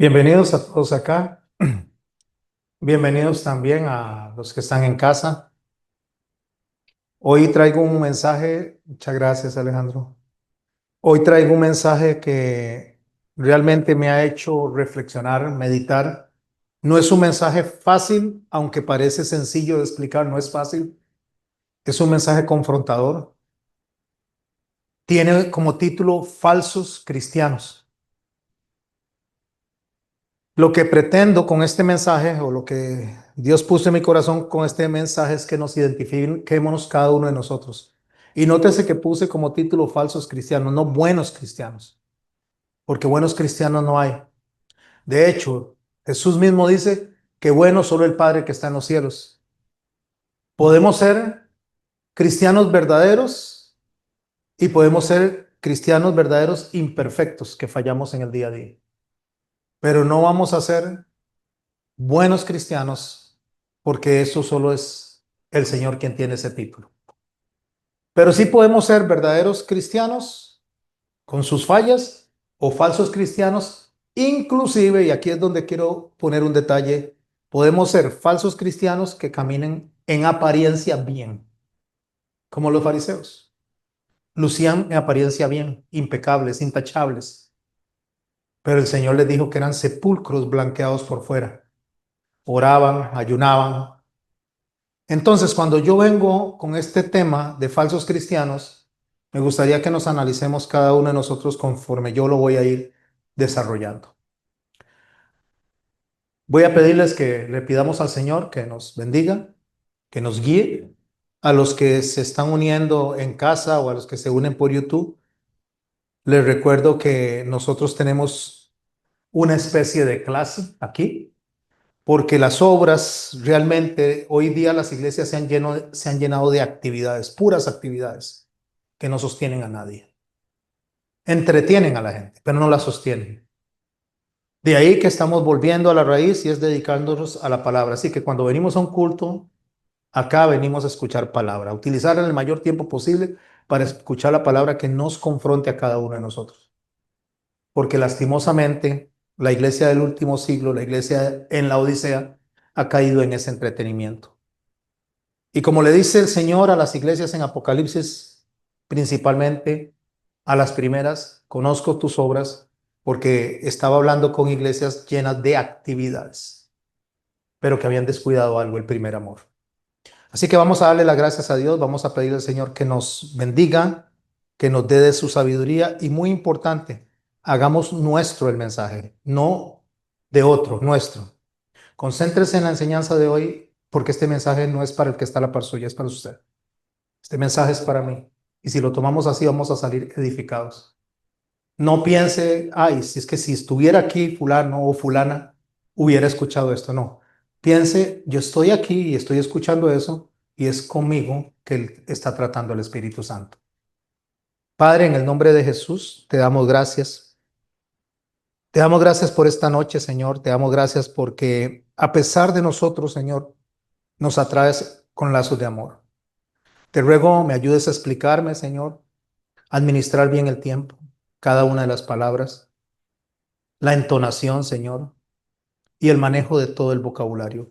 Bienvenidos a todos acá. Bienvenidos también a los que están en casa. Hoy traigo un mensaje, muchas gracias Alejandro. Hoy traigo un mensaje que realmente me ha hecho reflexionar, meditar. No es un mensaje fácil, aunque parece sencillo de explicar, no es fácil. Es un mensaje confrontador. Tiene como título Falsos Cristianos. Lo que pretendo con este mensaje, o lo que Dios puso en mi corazón con este mensaje, es que nos identifiquemos cada uno de nosotros. Y nótese que puse como título falsos cristianos, no buenos cristianos, porque buenos cristianos no hay. De hecho, Jesús mismo dice que bueno solo el Padre que está en los cielos. Podemos ser cristianos verdaderos y podemos ser cristianos verdaderos imperfectos que fallamos en el día a día. Pero no vamos a ser buenos cristianos, porque eso solo es el Señor quien tiene ese título. Pero sí podemos ser verdaderos cristianos con sus fallas o falsos cristianos, inclusive, y aquí es donde quiero poner un detalle, podemos ser falsos cristianos que caminen en apariencia bien, como los fariseos. Lucían en apariencia bien, impecables, intachables, pero el Señor les dijo que eran sepulcros blanqueados por fuera. Oraban, ayunaban. Entonces, cuando yo vengo con este tema de falsos cristianos, me gustaría que nos analicemos cada uno de nosotros conforme yo lo voy a ir desarrollando. Voy a pedirles que le pidamos al Señor que nos bendiga, que nos guíe. A los que se están uniendo en casa o a los que se unen por YouTube, les recuerdo que nosotros tenemos una especie de clase aquí, porque las obras realmente, hoy día las iglesias se han llenado de actividades, puras actividades, que no sostienen a nadie. Entretienen a la gente, pero no la sostienen. De ahí que estamos volviendo a la raíz y es dedicándonos a la palabra. Así que cuando venimos a un culto, acá venimos a escuchar palabra, a utilizar el mayor tiempo posible para escuchar la palabra que nos confronte a cada uno de nosotros. Porque lastimosamente la iglesia del último siglo, la iglesia en la Odisea, ha caído en ese entretenimiento. Y como le dice el Señor a las iglesias en Apocalipsis, principalmente a las primeras, conozco tus obras, porque estaba hablando con iglesias llenas de actividades, pero que habían descuidado algo, el primer amor. Así que vamos a darle las gracias a Dios, vamos a pedirle al Señor que nos bendiga, que nos dé de su sabiduría y muy importante, hagamos nuestro el mensaje, no de otro, nuestro. Concéntrese en la enseñanza de hoy, porque este mensaje no es para el que está a la par suya, es para usted. Este mensaje es para mí. Y si lo tomamos así, vamos a salir edificados. No piense, ay, si es que si estuviera aquí fulano o fulana, hubiera escuchado esto. No. Piense, yo estoy aquí y estoy escuchando eso y es conmigo que él está tratando el Espíritu Santo. Padre, en el nombre de Jesús, te damos gracias. Te damos gracias por esta noche, Señor. Te damos gracias porque a pesar de nosotros, Señor, nos atraes con lazos de amor. Te ruego, me ayudes a explicarme, Señor, administrar bien el tiempo, cada una de las palabras, la entonación, Señor, y el manejo de todo el vocabulario.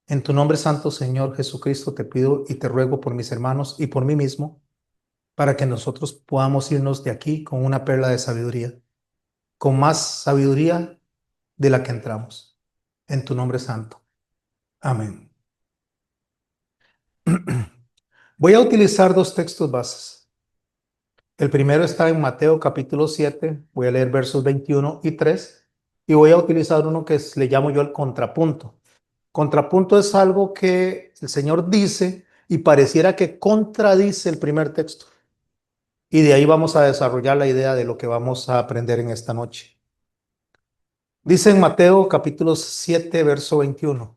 En tu nombre santo, Señor Jesucristo, te pido y te ruego por mis hermanos y por mí mismo, para que nosotros podamos irnos de aquí con una perla de sabiduría, con más sabiduría de la que entramos. En tu nombre santo. Amén. Voy a utilizar dos textos bases. El primero está en Mateo capítulo 7, voy a leer versos 21 y 3, y voy a utilizar uno que le llamo yo el contrapunto. Contrapunto es algo que el Señor dice y pareciera que contradice el primer texto. Y de ahí vamos a desarrollar la idea de lo que vamos a aprender en esta noche. Dice en Mateo capítulo 7, verso 21,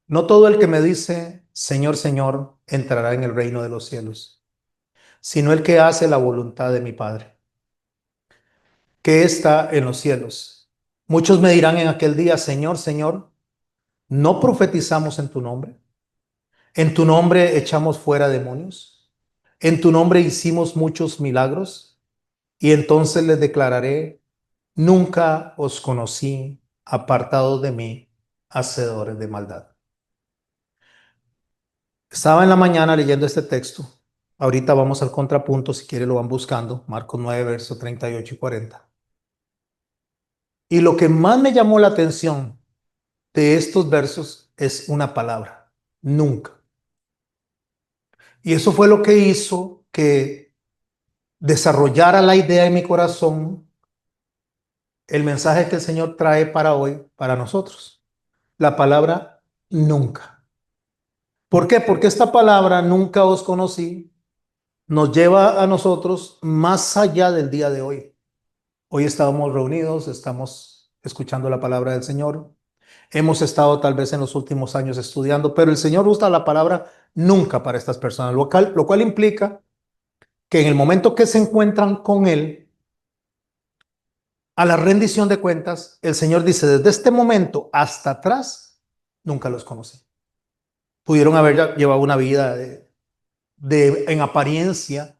no todo el que me dice, Señor, Señor, entrará en el reino de los cielos, sino el que hace la voluntad de mi Padre, que está en los cielos. Muchos me dirán en aquel día, Señor, Señor, ¿no profetizamos en tu nombre? ¿En tu nombre echamos fuera demonios? ¿En tu nombre hicimos muchos milagros? Y entonces les declararé, nunca os conocí, apartados de mí, hacedores de maldad. Estaba en la mañana leyendo este texto. Ahorita vamos al contrapunto, si quiere lo van buscando, Marcos 9, versos 38 y 40. Y lo que más me llamó la atención de estos versos es una palabra, nunca. Y eso fue lo que hizo que desarrollara la idea en mi corazón, el mensaje que el Señor trae para hoy, para nosotros. La palabra nunca. ¿Por qué? Porque esta palabra, nunca os conocí, nos lleva a nosotros más allá del día de hoy. Hoy estábamos reunidos, estamos escuchando la palabra del Señor. Hemos estado tal vez en los últimos años estudiando, pero el Señor usa la palabra nunca para estas personas, lo cual implica que en el momento que se encuentran con Él, a la rendición de cuentas, el Señor dice, desde este momento hasta atrás, nunca los conocí. Pudieron haber llevado una vida en apariencia,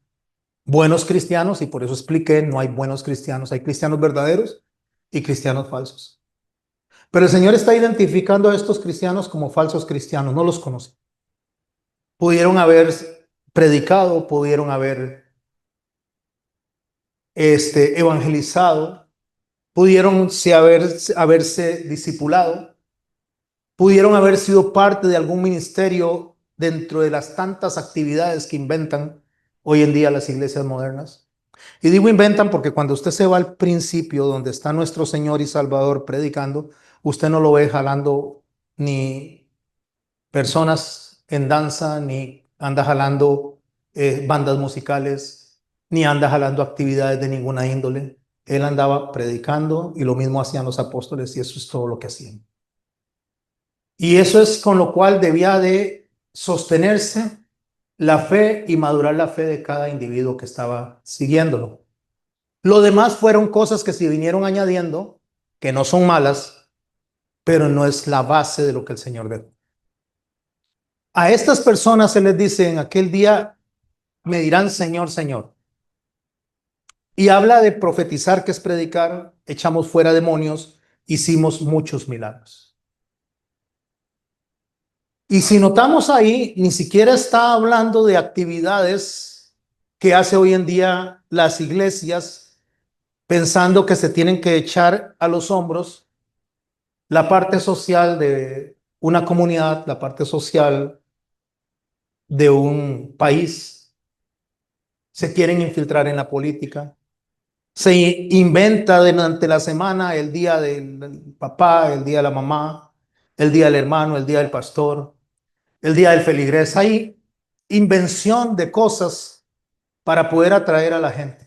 buenos cristianos, y por eso expliqué, no hay buenos cristianos, hay cristianos verdaderos y cristianos falsos. Pero el Señor está identificando a estos cristianos como falsos cristianos, no los conoce. Pudieron haber predicado, pudieron haber evangelizado, pudieron haberse discipulado, pudieron haber sido parte de algún ministerio dentro de las tantas actividades que inventan hoy en día las iglesias modernas. Y digo inventan porque cuando usted se va al principio donde está nuestro Señor y Salvador predicando, usted no lo ve jalando ni personas en danza, ni anda jalando bandas musicales, ni anda jalando actividades de ninguna índole. Él andaba predicando y lo mismo hacían los apóstoles y eso es todo lo que hacían. Y eso es con lo cual debía de sostenerse la fe y madurar la fe de cada individuo que estaba siguiéndolo. Lo demás fueron cosas que se vinieron añadiendo, que no son malas, pero no es la base de lo que el Señor dejó. A estas personas se les dice en aquel día, me dirán Señor, Señor. Y habla de profetizar, que es predicar, echamos fuera demonios, hicimos muchos milagros. Y si notamos ahí, ni siquiera está hablando de actividades que hace hoy en día las iglesias, pensando que se tienen que echar a los hombros la parte social de una comunidad, la parte social de un país. Se quieren infiltrar en la política. Se inventa durante la semana el día del papá, el día de la mamá, el día del hermano, el día del pastor, el día del feligrés. Hay invención de cosas para poder atraer a la gente.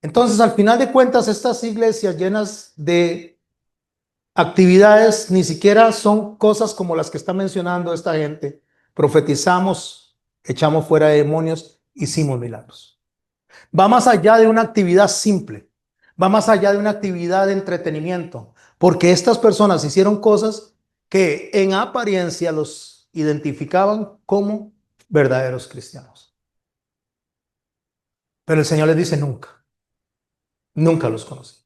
Entonces, al final de cuentas, estas iglesias llenas de actividades ni siquiera son cosas como las que está mencionando esta gente. Profetizamos, echamos fuera de demonios, hicimos milagros. Va más allá de una actividad simple, va más allá de una actividad de entretenimiento, porque estas personas hicieron cosas que en apariencia los identificaban como verdaderos cristianos. Pero el Señor les dice nunca, nunca los conocí.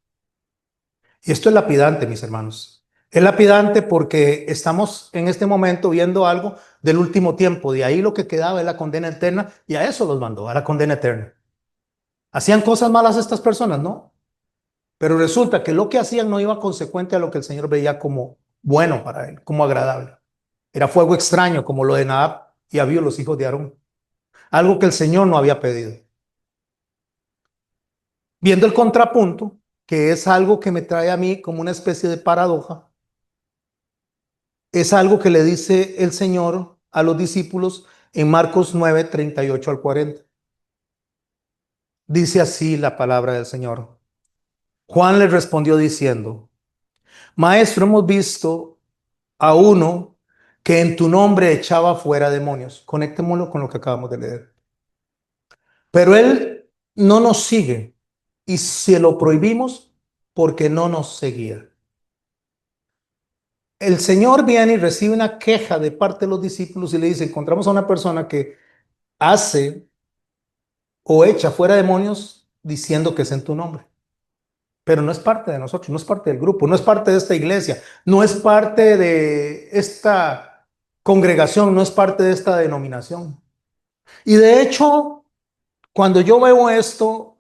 Y esto es lapidante, mis hermanos. Es lapidante porque estamos en este momento viendo algo del último tiempo. De ahí lo que quedaba es la condena eterna y a eso los mandó, a la condena eterna. ¿Hacían cosas malas estas personas? No. Pero resulta que lo que hacían no iba consecuente a lo que el Señor veía como bueno para él, como agradable. Era fuego extraño, como lo de Nadab y Abiú, los hijos de Aarón. Algo que el Señor no había pedido. Viendo el contrapunto, que es algo que me trae a mí como una especie de paradoja, es algo que le dice el Señor a los discípulos en Marcos 9, 38 al 40. Dice así la palabra del Señor. Juan le respondió diciendo, Maestro, hemos visto a uno que en tu nombre echaba fuera demonios. Conectémoslo con lo que acabamos de leer. Pero él no nos sigue y se lo prohibimos porque no nos seguía. El Señor viene y recibe una queja de parte de los discípulos y le dice, encontramos a una persona que hace o echa fuera demonios diciendo que es en tu nombre. pero no es parte de nosotros, no es parte del grupo, no es parte de esta iglesia, no es parte de esta congregación, no es parte de esta denominación. Y de hecho, cuando yo veo esto,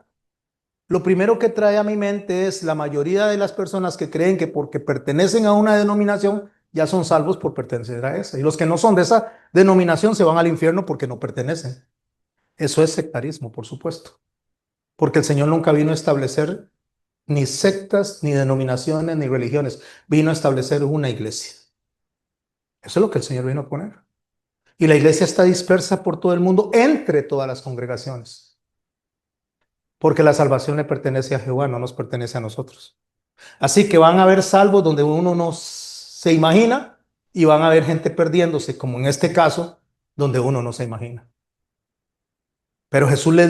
lo primero que trae a mi mente es la mayoría de las personas que creen que porque pertenecen a una denominación ya son salvos por pertenecer a esa. Y los que no son de esa denominación se van al infierno porque no pertenecen. Eso es sectarismo, por supuesto. Porque el Señor nunca vino a establecer ni sectas, ni denominaciones, ni religiones. Vino a establecer una iglesia. Eso es lo que el Señor vino a poner. Y la iglesia está dispersa por todo el mundo, entre todas las congregaciones. Porque la salvación le pertenece a Jehová, no nos pertenece a nosotros. Así que van a haber salvos donde uno no se imagina y van a haber gente perdiéndose, como en este caso, donde uno no se imagina. Pero Jesús le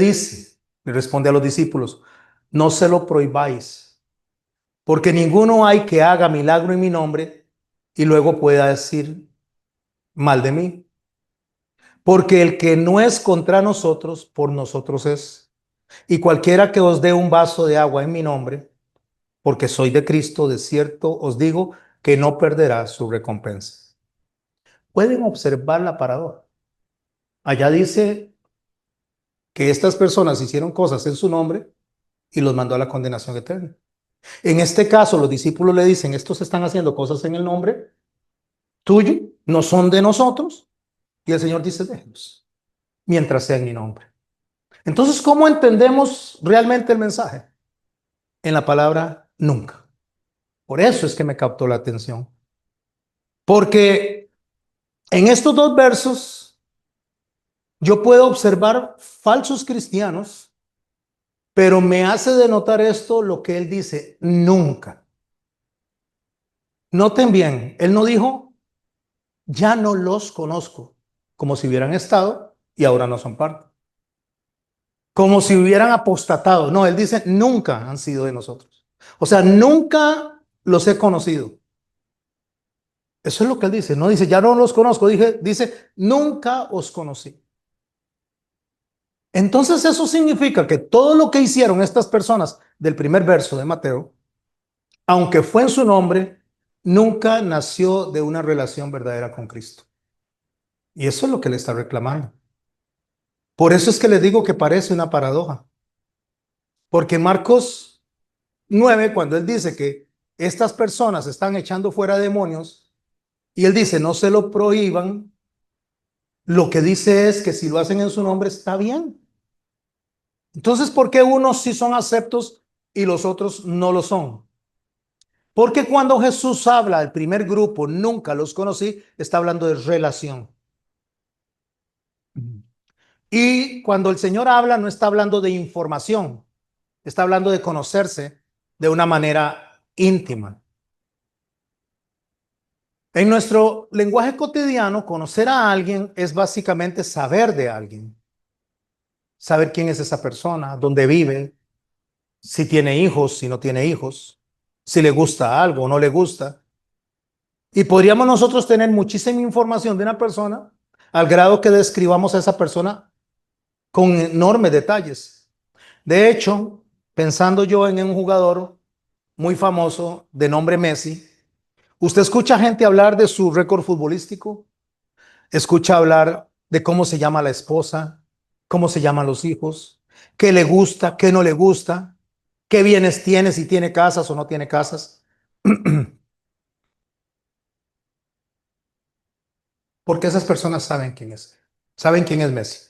responde a los discípulos, no se lo prohibáis, porque ninguno hay que haga milagro en mi nombre y luego pueda decir mal de mí. Porque el que no es contra nosotros, por nosotros es. Y cualquiera que os dé un vaso de agua en mi nombre, porque soy de Cristo, de cierto os digo que no perderá su recompensa. Pueden observar la paradoja. Allá dice que estas personas hicieron cosas en su nombre y los mandó a la condenación eterna. En este caso, los discípulos le dicen, estos están haciendo cosas en el nombre tuyo, no son de nosotros. Y el Señor dice, déjenlos, mientras sea en mi nombre. Entonces, ¿cómo entendemos realmente el mensaje? En la palabra nunca. Por eso es que me captó la atención. Porque en estos dos versos yo puedo observar falsos cristianos, pero me hace denotar esto lo que él dice, nunca. Noten bien, él no dijo, ya no los conozco, como si hubieran estado y ahora no son parte. Como si hubieran apostatado. No, él dice, nunca han sido de nosotros. O sea, nunca los he conocido. Eso es lo que él dice. No dice, ya no los conozco. Dice, nunca os conocí. Entonces eso significa que todo lo que hicieron estas personas del primer verso de Mateo, aunque fue en su nombre, nunca nació de una relación verdadera con Cristo. Y eso es lo que le está reclamando. Por eso es que les digo que parece una paradoja. Porque Marcos 9, cuando él dice que estas personas están echando fuera demonios, y él dice, no se lo prohíban, lo que dice es que si lo hacen en su nombre está bien. Entonces, ¿por qué unos sí son aceptos y los otros no lo son? Porque cuando Jesús habla del primer grupo, nunca los conocí, está hablando de relación. Y cuando el Señor habla, no está hablando de información, está hablando de conocerse de una manera íntima. En nuestro lenguaje cotidiano, conocer a alguien es básicamente saber de alguien, saber quién es esa persona, dónde vive, si tiene hijos, si no tiene hijos, si le gusta algo o no le gusta. Y podríamos nosotros tener muchísima información de una persona al grado que describamos a esa persona con enormes detalles. De hecho, pensando yo en un jugador muy famoso de nombre Messi, usted escucha gente hablar de su récord futbolístico, escucha hablar de cómo se llama la esposa, cómo se llaman los hijos, qué le gusta, qué no le gusta, qué bienes tiene, si tiene casas o no tiene casas. Porque esas personas saben quién es Messi.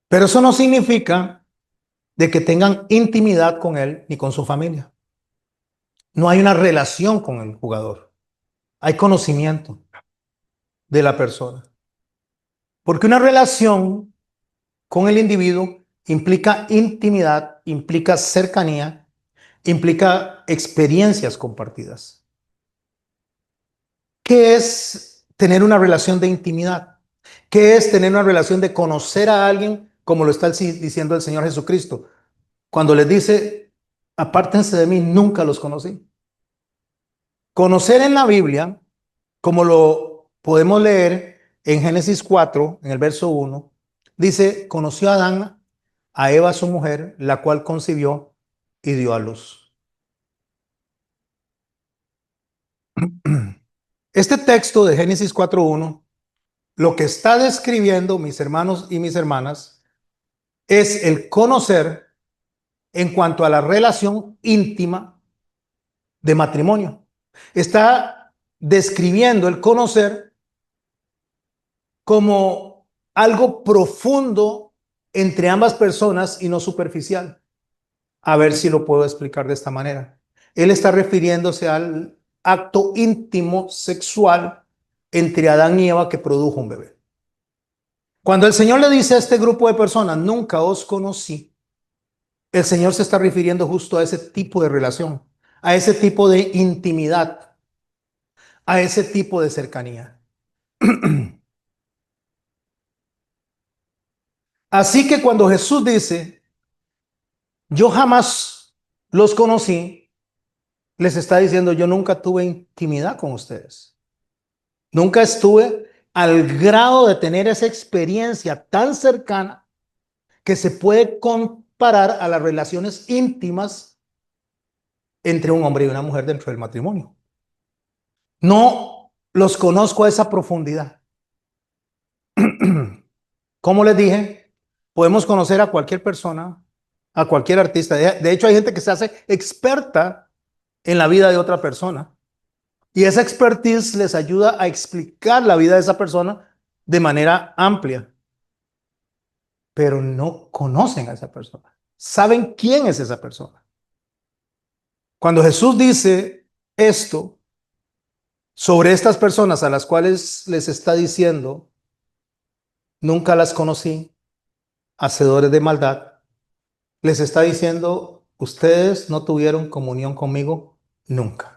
Pero eso no significa de que tengan intimidad con él ni con su familia. No hay una relación con el jugador. Hay conocimiento de la persona. Porque una relación con el individuo implica intimidad, implica cercanía, implica experiencias compartidas. ¿Qué es tener una relación de intimidad? ¿Qué es tener una relación de conocer a alguien, como lo está diciendo el Señor Jesucristo? Cuando les dice, apártense de mí, nunca los conocí. Conocer en la Biblia, como lo podemos leer en Génesis 4, en el verso 1, dice, conoció a Adán, a Eva su mujer, la cual concibió y dio a luz. Este texto de Génesis 4:1, lo que está describiendo, mis hermanos y mis hermanas, es el conocer en cuanto a la relación íntima de matrimonio. Está describiendo el conocer como algo profundo entre ambas personas y no superficial. A ver si lo puedo explicar de esta manera. Él está refiriéndose al acto íntimo sexual entre Adán y Eva que produjo un bebé. Cuando el Señor le dice a este grupo de personas, nunca os conocí, el Señor se está refiriendo justo a ese tipo de relación, a ese tipo de intimidad, a ese tipo de cercanía. Así que cuando Jesús dice, yo jamás los conocí, les está diciendo, yo nunca tuve intimidad con ustedes. Nunca estuve al grado de tener esa experiencia tan cercana que se puede comparar a las relaciones íntimas entre un hombre y una mujer dentro del matrimonio. No los conozco a esa profundidad. Como les dije, podemos conocer a cualquier persona, a cualquier artista. De hecho, hay gente que se hace experta en la vida de otra persona. Y esa expertise les ayuda a explicar la vida de esa persona de manera amplia. Pero no conocen a esa persona. Saben quién es esa persona. Cuando Jesús dice esto sobre estas personas a las cuales les está diciendo, nunca las conocí, hacedores de maldad, les está diciendo, ustedes no tuvieron comunión conmigo nunca.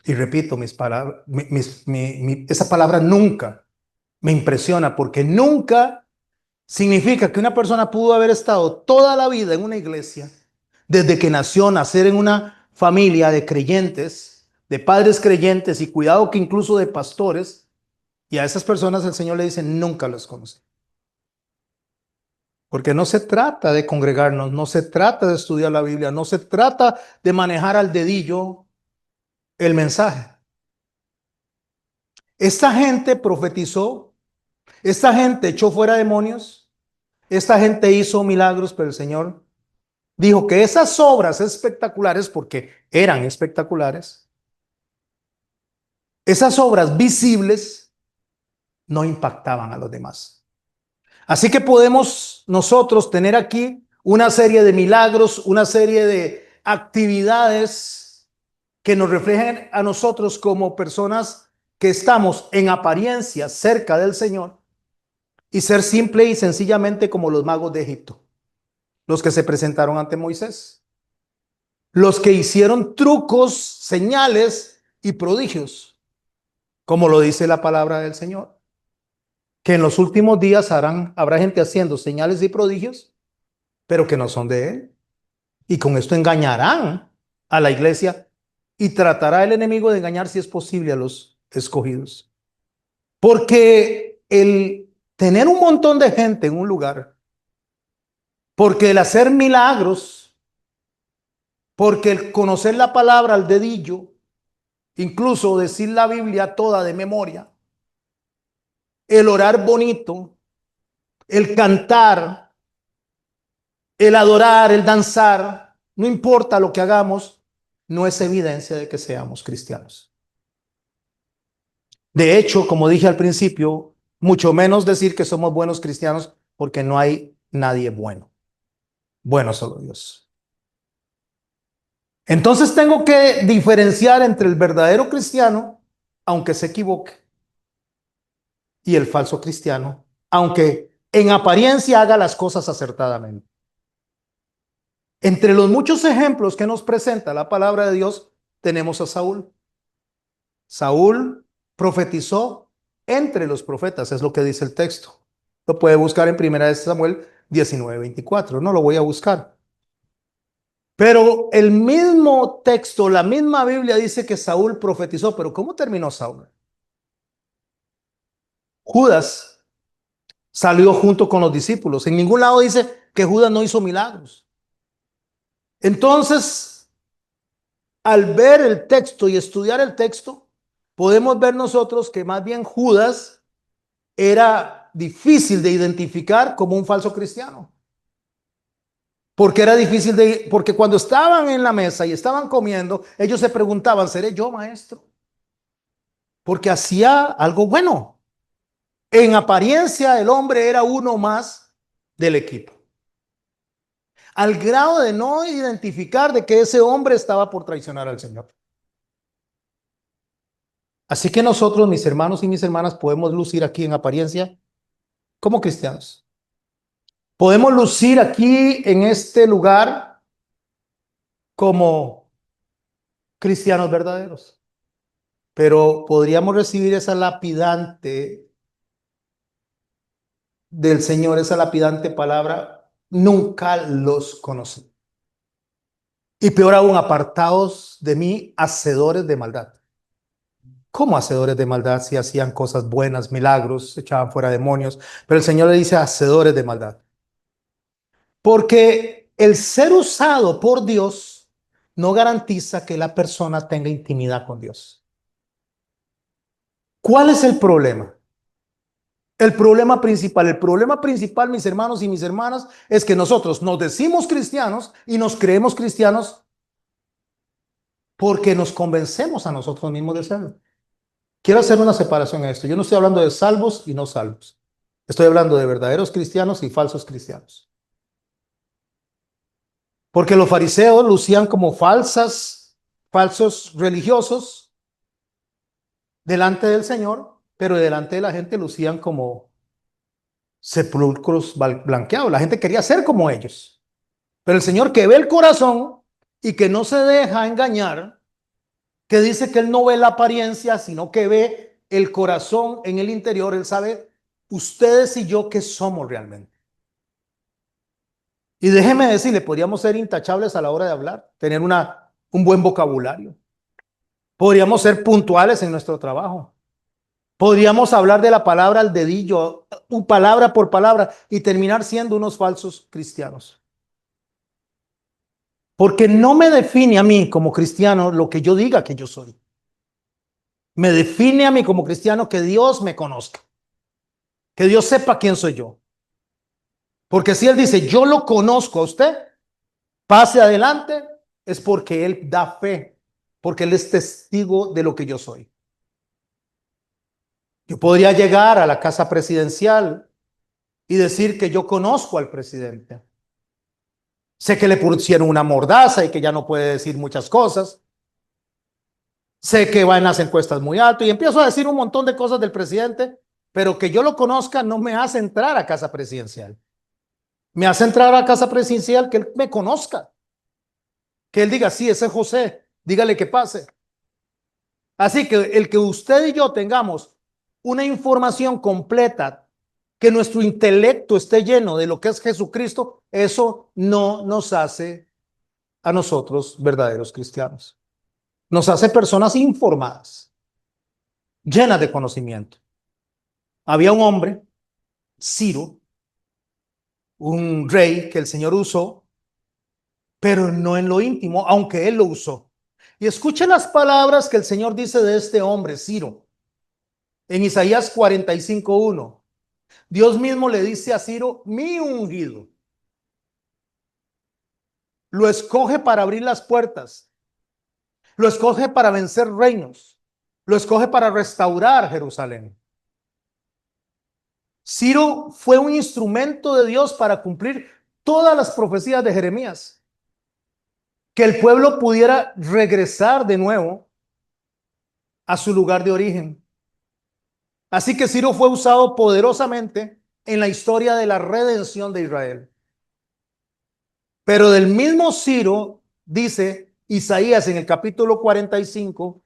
Y repito, esa palabra nunca me impresiona porque nunca significa que una persona pudo haber estado toda la vida en una iglesia, desde que nació, nacer en una familia de creyentes, de padres creyentes y cuidado que incluso de pastores, y a esas personas el Señor le dice, nunca los conocí. Porque no se trata de congregarnos, no se trata de estudiar la Biblia, no se trata de manejar al dedillo el mensaje. Esta gente profetizó, esta gente echó fuera demonios, esta gente hizo milagros, pero el Señor dijo que esas obras espectaculares, porque eran espectaculares, esas obras visibles no impactaban a los demás. Así que podemos nosotros tener aquí una serie de milagros, una serie de actividades que nos reflejen a nosotros como personas que estamos en apariencia cerca del Señor y ser simple y sencillamente como los magos de Egipto, los que se presentaron ante Moisés, los que hicieron trucos, señales y prodigios, como lo dice la palabra del Señor, que en los últimos días habrá gente haciendo señales y prodigios, pero que no son de Él. Y con esto engañarán a la iglesia y tratará el enemigo de engañar si es posible a los escogidos. Porque el tener un montón de gente en un lugar, porque el hacer milagros, porque el conocer la palabra al dedillo, incluso decir la Biblia toda de memoria, el orar bonito, el cantar, el adorar, el danzar, no importa lo que hagamos, no es evidencia de que seamos cristianos. De hecho, como dije al principio, mucho menos decir que somos buenos cristianos porque no hay nadie bueno. Bueno, solo Dios. Entonces tengo que diferenciar entre el verdadero cristiano, aunque se equivoque, y el falso cristiano, aunque en apariencia haga las cosas acertadamente. Entre los muchos ejemplos que nos presenta la palabra de Dios, tenemos a Saúl. Saúl profetizó entre los profetas, es lo que dice el texto. Lo puede buscar en 1 Samuel 19:24. No lo voy a buscar. Pero el mismo texto, la misma Biblia dice que Saúl profetizó. Pero ¿cómo terminó Saúl? Judas salió junto con los discípulos. En ningún lado dice que Judas no hizo milagros. Entonces, al ver el texto y estudiar el texto, podemos ver nosotros que más bien Judas era difícil de identificar como un falso cristiano. Porque era difícil porque cuando estaban en la mesa y estaban comiendo, ellos se preguntaban, ¿seré yo maestro? Porque hacía algo bueno. En apariencia, el hombre era uno más del equipo, al grado de no identificar de que ese hombre estaba por traicionar al Señor. Así que nosotros, mis hermanos y mis hermanas, podemos lucir aquí en apariencia como cristianos. Podemos lucir aquí en este lugar como cristianos verdaderos, pero podríamos recibir esa lapidante del Señor, esa lapidante palabra, nunca los conocí. Y peor aún, apartados de mí, hacedores de maldad. ¿Cómo hacedores de maldad si hacían cosas buenas, milagros, echaban fuera demonios? Pero el Señor le dice hacedores de maldad. Porque el ser usado por Dios no garantiza que la persona tenga intimidad con Dios. ¿Cuál es el problema? El problema principal, mis hermanos y mis hermanas, es que nosotros nos decimos cristianos y nos creemos cristianos porque nos convencemos a nosotros mismos de serlo. Quiero hacer una separación en esto. Yo no estoy hablando de salvos y no salvos. Estoy hablando de verdaderos cristianos y falsos cristianos. Porque los fariseos lucían como falsos religiosos delante del Señor, pero delante de la gente lucían como sepulcros blanqueados. La gente quería ser como ellos. Pero el Señor, que ve el corazón y que no se deja engañar, que dice que Él no ve la apariencia, sino que ve el corazón en el interior. Él sabe ustedes y yo qué somos realmente. Y déjeme decirle, podríamos ser intachables a la hora de hablar, tener un buen vocabulario. Podríamos ser puntuales en nuestro trabajo. Podríamos hablar de la palabra al dedillo, palabra por palabra, y terminar siendo unos falsos cristianos. Porque no me define a mí como cristiano lo que yo diga que yo soy. Me define a mí como cristiano que Dios me conozca, que Dios sepa quién soy yo. Porque si Él dice, yo lo conozco a usted, pase adelante, es porque Él da fe, porque Él es testigo de lo que yo soy. Yo podría llegar a la casa presidencial y decir que yo conozco al presidente. Sé que le pusieron una mordaza y que ya no puede decir muchas cosas. Sé que va en las encuestas muy alto y empiezo a decir un montón de cosas del presidente, pero que yo lo conozca no me hace entrar a casa presidencial. Me hace entrar a casa presidencial que él me conozca. Que él diga, sí, ese es José, dígale que pase. Así que el que usted y yo tengamos una información completa, que nuestro intelecto esté lleno de lo que es Jesucristo, eso no nos hace a nosotros verdaderos cristianos. Nos hace personas informadas, llenas de conocimiento. Había un hombre, Ciro, un rey que el Señor usó, pero no en lo íntimo, aunque él lo usó. Y escuchen las palabras que el Señor dice de este hombre, Ciro, en Isaías 45:1. Dios mismo le dice a Ciro, mi ungido, lo escoge para abrir las puertas, lo escoge para vencer reinos, lo escoge para restaurar Jerusalén. Ciro fue un instrumento de Dios para cumplir todas las profecías de Jeremías, que el pueblo pudiera regresar de nuevo a su lugar de origen. Así que Ciro fue usado poderosamente en la historia de la redención de Israel. Pero del mismo Ciro, dice Isaías en el capítulo 45,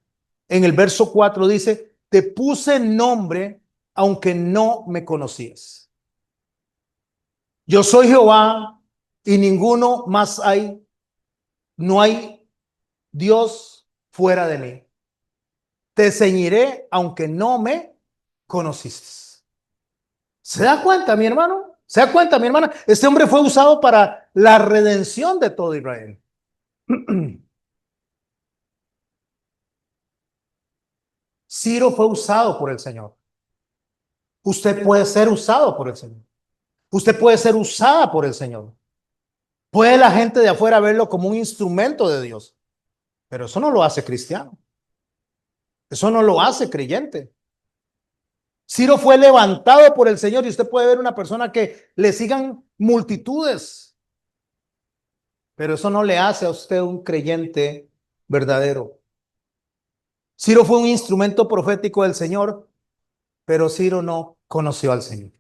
en el verso 4, dice, te puse nombre aunque no me conocías. Yo soy Jehová y ninguno más hay. No hay Dios fuera de mí. Te ceñiré aunque no me conociste. ¿Se da cuenta, mi hermano? ¿Se da cuenta, mi hermana? Este hombre fue usado para la redención de todo Israel. Ciro fue usado por el Señor. Usted puede ser usado por el Señor. Usted puede ser usada por el Señor. Puede la gente de afuera verlo como un instrumento de Dios, pero eso no lo hace cristiano. Eso no lo hace creyente. Ciro fue levantado por el Señor y usted puede ver una persona que le sigan multitudes, pero eso no le hace a usted un creyente verdadero. Ciro fue un instrumento profético del Señor, pero Ciro no conoció al Señor.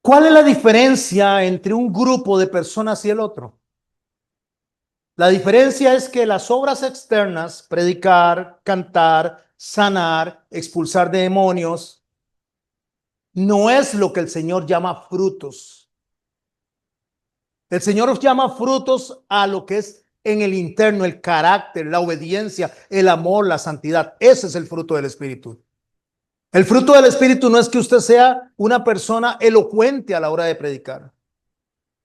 ¿Cuál es la diferencia entre un grupo de personas y el otro? La diferencia es que las obras externas, predicar, cantar, sanar, expulsar demonios, no es lo que el Señor llama frutos. El Señor os llama frutos a lo que es en el interno, el carácter, la obediencia, el amor, la santidad. Ese es el fruto del Espíritu. El fruto del Espíritu no es que usted sea una persona elocuente a la hora de predicar.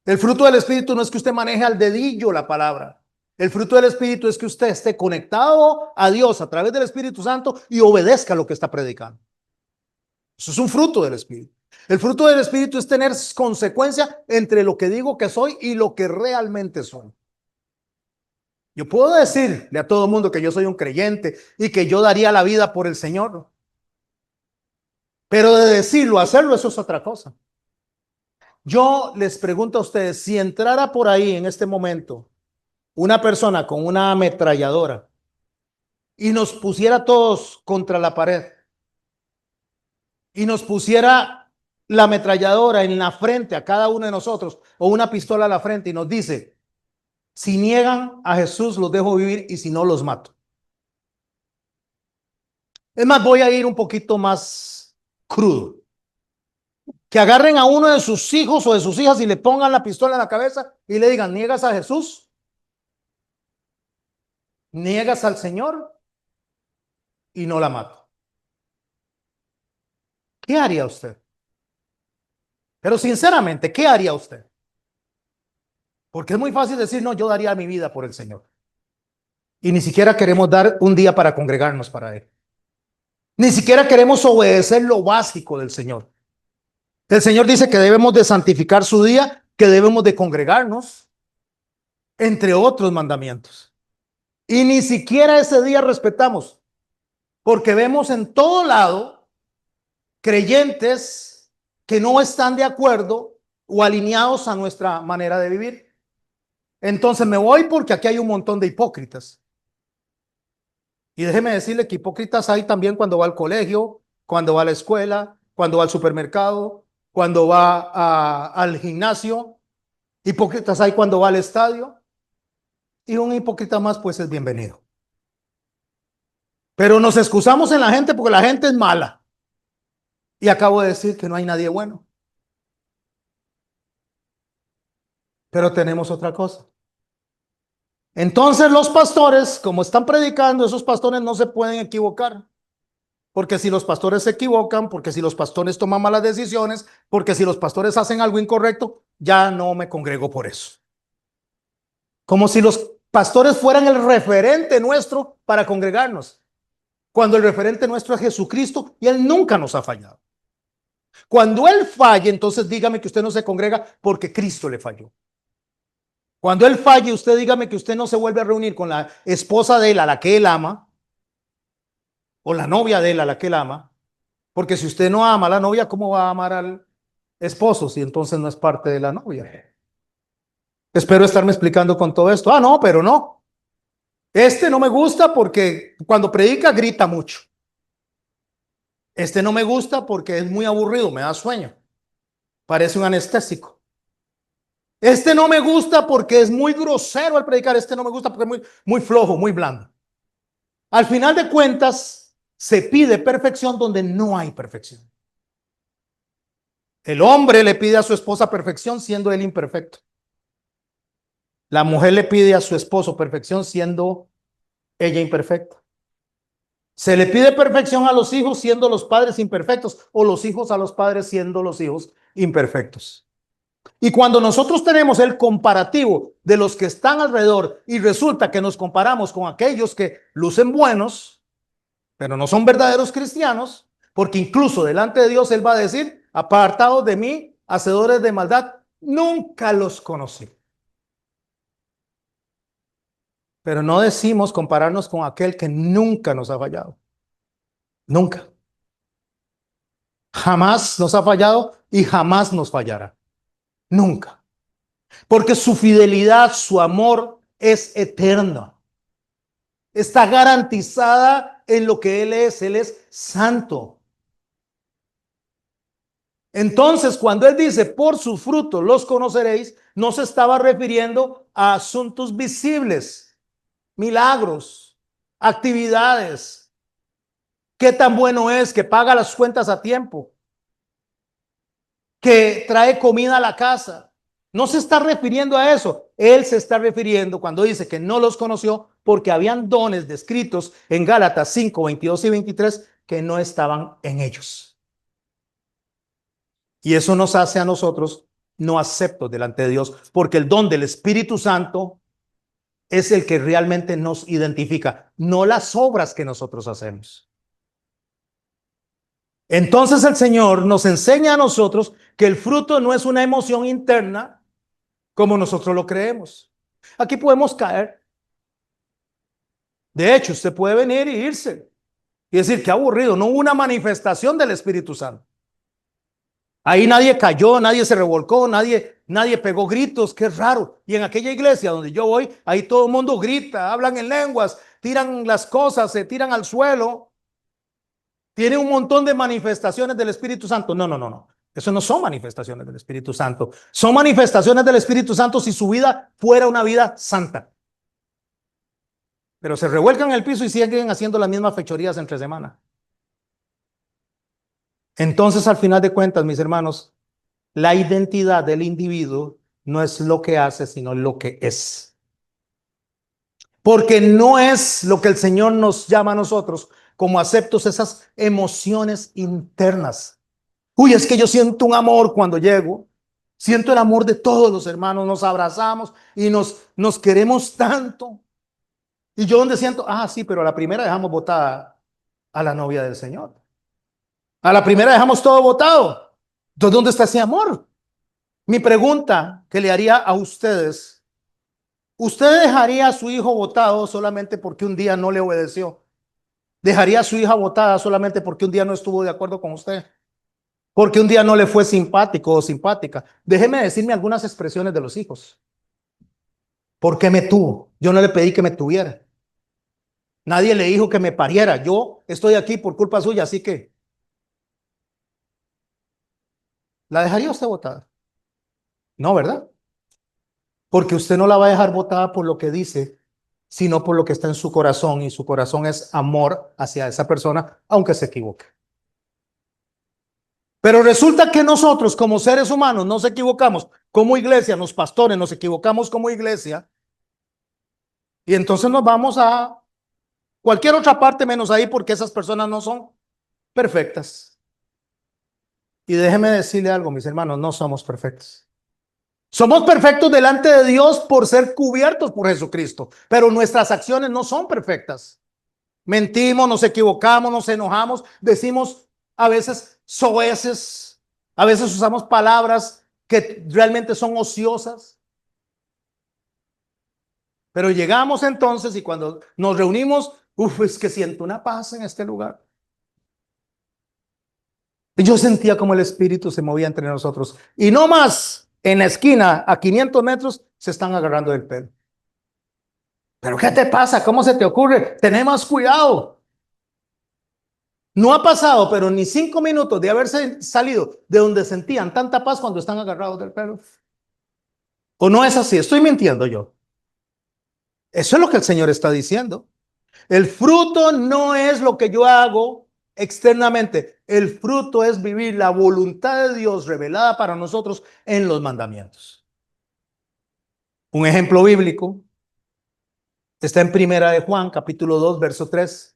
El fruto del Espíritu no es que usted maneje al dedillo la palabra. El fruto del Espíritu es que usted esté conectado a Dios a través del Espíritu Santo y obedezca lo que está predicando. Eso es un fruto del Espíritu. El fruto del Espíritu es tener consecuencia entre lo que digo que soy y lo que realmente soy. Yo puedo decirle a todo el mundo que yo soy un creyente y que yo daría la vida por el Señor. Pero de decirlo, hacerlo, eso es otra cosa. Yo les pregunto a ustedes, si entrara por ahí en este momento una persona con una ametralladora y nos pusiera todos contra la pared y nos pusiera la ametralladora en la frente a cada uno de nosotros o una pistola a la frente y nos dice, si niegan a Jesús los dejo vivir y si no los mato. Es más, voy a ir un poquito más crudo. Que agarren a uno de sus hijos o de sus hijas y le pongan la pistola en la cabeza y le digan, ¿niegas a Jesús? ¿Niegas al Señor? Y no la mato. ¿Qué haría usted? Pero sinceramente, ¿qué haría usted? Porque es muy fácil decir, no, yo daría mi vida por el Señor. Y ni siquiera queremos dar un día para congregarnos para Él. Ni siquiera queremos obedecer lo básico del Señor. El Señor dice que debemos de santificar su día, que debemos de congregarnos, entre otros mandamientos. Y ni siquiera ese día respetamos, porque vemos en todo lado creyentes que no están de acuerdo o alineados a nuestra manera de vivir. Entonces me voy porque aquí hay un montón de hipócritas. Y déjeme decirle que hipócritas hay también cuando va al colegio, cuando va a la escuela, cuando va al supermercado, cuando va al gimnasio. Hipócritas hay cuando va al estadio. Y un hipócrita más pues es bienvenido. Pero nos excusamos en la gente porque la gente es mala. Y acabo de decir que no hay nadie bueno. Pero tenemos otra cosa. Entonces los pastores, como están predicando, esos pastores no se pueden equivocar. Porque si los pastores se equivocan, porque si los pastores toman malas decisiones, porque si los pastores hacen algo incorrecto, ya no me congrego por eso. Como si los pastores fueran el referente nuestro para congregarnos, cuando el referente nuestro es Jesucristo y Él nunca nos ha fallado. Cuando Él falle, entonces dígame que usted no se congrega porque Cristo le falló. Cuando Él falle, usted dígame que usted no se vuelve a reunir con la esposa de Él a la que Él ama, o la novia de Él a la que Él ama, porque si usted no ama a la novia, ¿cómo va a amar al esposo si entonces no es parte de la novia? Espero estarme explicando con todo esto. Ah, no, pero no. Este no me gusta porque cuando predica grita mucho. Este no me gusta porque es muy aburrido, me da sueño. Parece un anestésico. Este no me gusta porque es muy grosero al predicar. Este no me gusta porque es muy flojo, muy blando. Al final de cuentas, se pide perfección donde no hay perfección. El hombre le pide a su esposa perfección siendo él imperfecto. La mujer le pide a su esposo perfección siendo ella imperfecta. Se le pide perfección a los hijos siendo los padres imperfectos o los hijos a los padres siendo los hijos imperfectos. Y cuando nosotros tenemos el comparativo de los que están alrededor y resulta que nos comparamos con aquellos que lucen buenos, pero no son verdaderos cristianos, porque incluso delante de Dios Él va a decir, apartados de mí, hacedores de maldad, nunca los conocí. Pero no decimos compararnos con aquel que nunca nos ha fallado. Nunca. Jamás nos ha fallado y jamás nos fallará. Nunca. Porque su fidelidad, su amor es eterno. Está garantizada en lo que Él es. Él es santo. Entonces, cuando Él dice, por sus frutos los conoceréis, no se estaba refiriendo a asuntos visibles, milagros, actividades. Qué tan bueno es que paga las cuentas a tiempo, que trae comida a la casa. No se está refiriendo a eso. Él se está refiriendo cuando dice que no los conoció porque habían dones descritos en Gálatas 5, 22 y 23 que no estaban en ellos. Y eso nos hace a nosotros no aceptos delante de Dios, porque el don del Espíritu Santo es el que realmente nos identifica, no las obras que nosotros hacemos. Entonces el Señor nos enseña a nosotros que el fruto no es una emoción interna como nosotros lo creemos. Aquí podemos caer. De hecho, usted puede venir y irse y decir, qué aburrido, no hubo una manifestación del Espíritu Santo. Ahí nadie cayó, nadie se revolcó, nadie pegó gritos, qué raro. Y en aquella iglesia donde yo voy, ahí todo el mundo grita, hablan en lenguas, tiran las cosas, se tiran al suelo. Tiene un montón de manifestaciones del Espíritu Santo. No, no, no, no. Eso no son manifestaciones del Espíritu Santo. Son manifestaciones del Espíritu Santo si su vida fuera una vida santa. Pero se revuelcan en el piso y siguen haciendo las mismas fechorías entre semana. Entonces, al final de cuentas, mis hermanos, la identidad del individuo no es lo que hace, sino lo que es. Porque no es lo que el Señor nos llama a nosotros como aceptos esas emociones internas. Uy, es que yo siento un amor cuando llego. Siento el amor de todos los hermanos. Nos abrazamos y nos queremos tanto. Y yo donde siento, sí, pero a la primera dejamos botada a la novia del Señor. A la primera dejamos todo botado. Entonces, ¿dónde está ese amor? Mi pregunta que le haría a ustedes, ¿usted dejaría a su hijo botado solamente porque un día no le obedeció? ¿Dejaría a su hija botada solamente porque un día no estuvo de acuerdo con usted? Porque un día no le fue simpático o simpática. Déjeme decirme algunas expresiones de los hijos. ¿Por qué me tuvo? Yo no le pedí que me tuviera. Nadie le dijo que me pariera. Yo estoy aquí por culpa suya, así que ¿la dejaría usted botada? No, ¿verdad? Porque usted no la va a dejar botada por lo que dice, sino por lo que está en su corazón, y su corazón es amor hacia esa persona, aunque se equivoque. Pero resulta que nosotros como seres humanos nos equivocamos como iglesia, los pastores nos equivocamos como iglesia, y entonces nos vamos a cualquier otra parte menos ahí porque esas personas no son perfectas. Y déjeme decirle algo, mis hermanos, no somos perfectos. Somos perfectos delante de Dios por ser cubiertos por Jesucristo, pero nuestras acciones no son perfectas. Mentimos, nos equivocamos, nos enojamos, decimos a veces soeces, a veces usamos palabras que realmente son ociosas. Pero llegamos entonces y cuando nos reunimos, es que siento una paz en este lugar. Y yo sentía como el Espíritu se movía entre nosotros. Y no más, en la esquina, a 500 metros, se están agarrando del pelo. ¿Pero qué te pasa? ¿Cómo se te ocurre? Ten más cuidado. No ha pasado, pero ni 5 minutos de haberse salido de donde sentían tanta paz cuando están agarrados del pelo. ¿O no es así? Estoy mintiendo yo. Eso es lo que el Señor está diciendo. El fruto no es lo que yo hago externamente. El fruto es vivir la voluntad de Dios revelada para nosotros en los mandamientos. Un ejemplo bíblico está en Primera de Juan, capítulo 2, verso 3.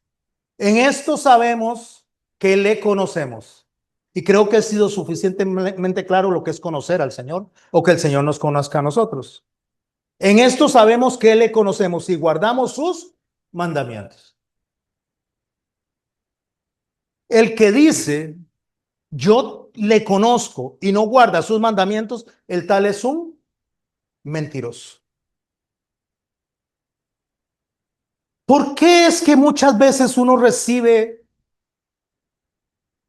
En esto sabemos que le conocemos, Y creo que he sido suficientemente claro lo que es conocer al Señor o que el Señor nos conozca a nosotros. En esto sabemos que le conocemos si guardamos sus mandamientos. El que dice, yo le conozco y no guarda sus mandamientos, el tal es un mentiroso. ¿Por qué es que muchas veces uno recibe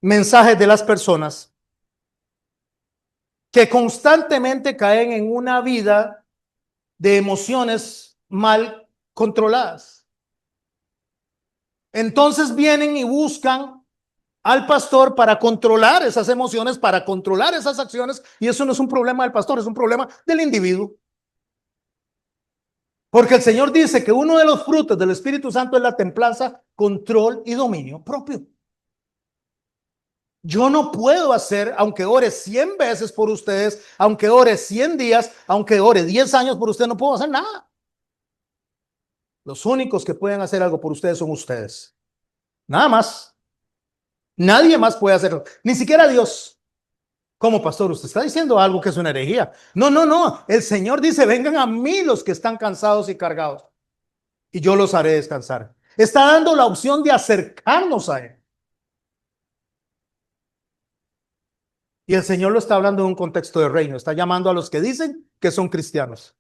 mensajes de las personas que constantemente caen en una vida de emociones mal controladas? Entonces vienen y buscan al pastor para controlar esas emociones, para controlar esas acciones, y eso no es un problema del pastor, es un problema del individuo. Porque el Señor dice que uno de los frutos del Espíritu Santo es la templanza, control y dominio propio. Yo no puedo hacer, aunque ore 100 veces por ustedes, aunque ore 100 días, aunque ore 10 años por ustedes, no puedo hacer nada. Los únicos que pueden hacer algo por ustedes son ustedes. Nada más. Nadie más puede hacerlo. Ni siquiera Dios. Como pastor, usted está diciendo algo que es una herejía. No, no, no. El Señor dice, vengan a mí los que están cansados y cargados, y yo los haré descansar. Está dando la opción de acercarnos a Él. Y el Señor lo está hablando en un contexto de reino. Está llamando a los que dicen que son cristianos.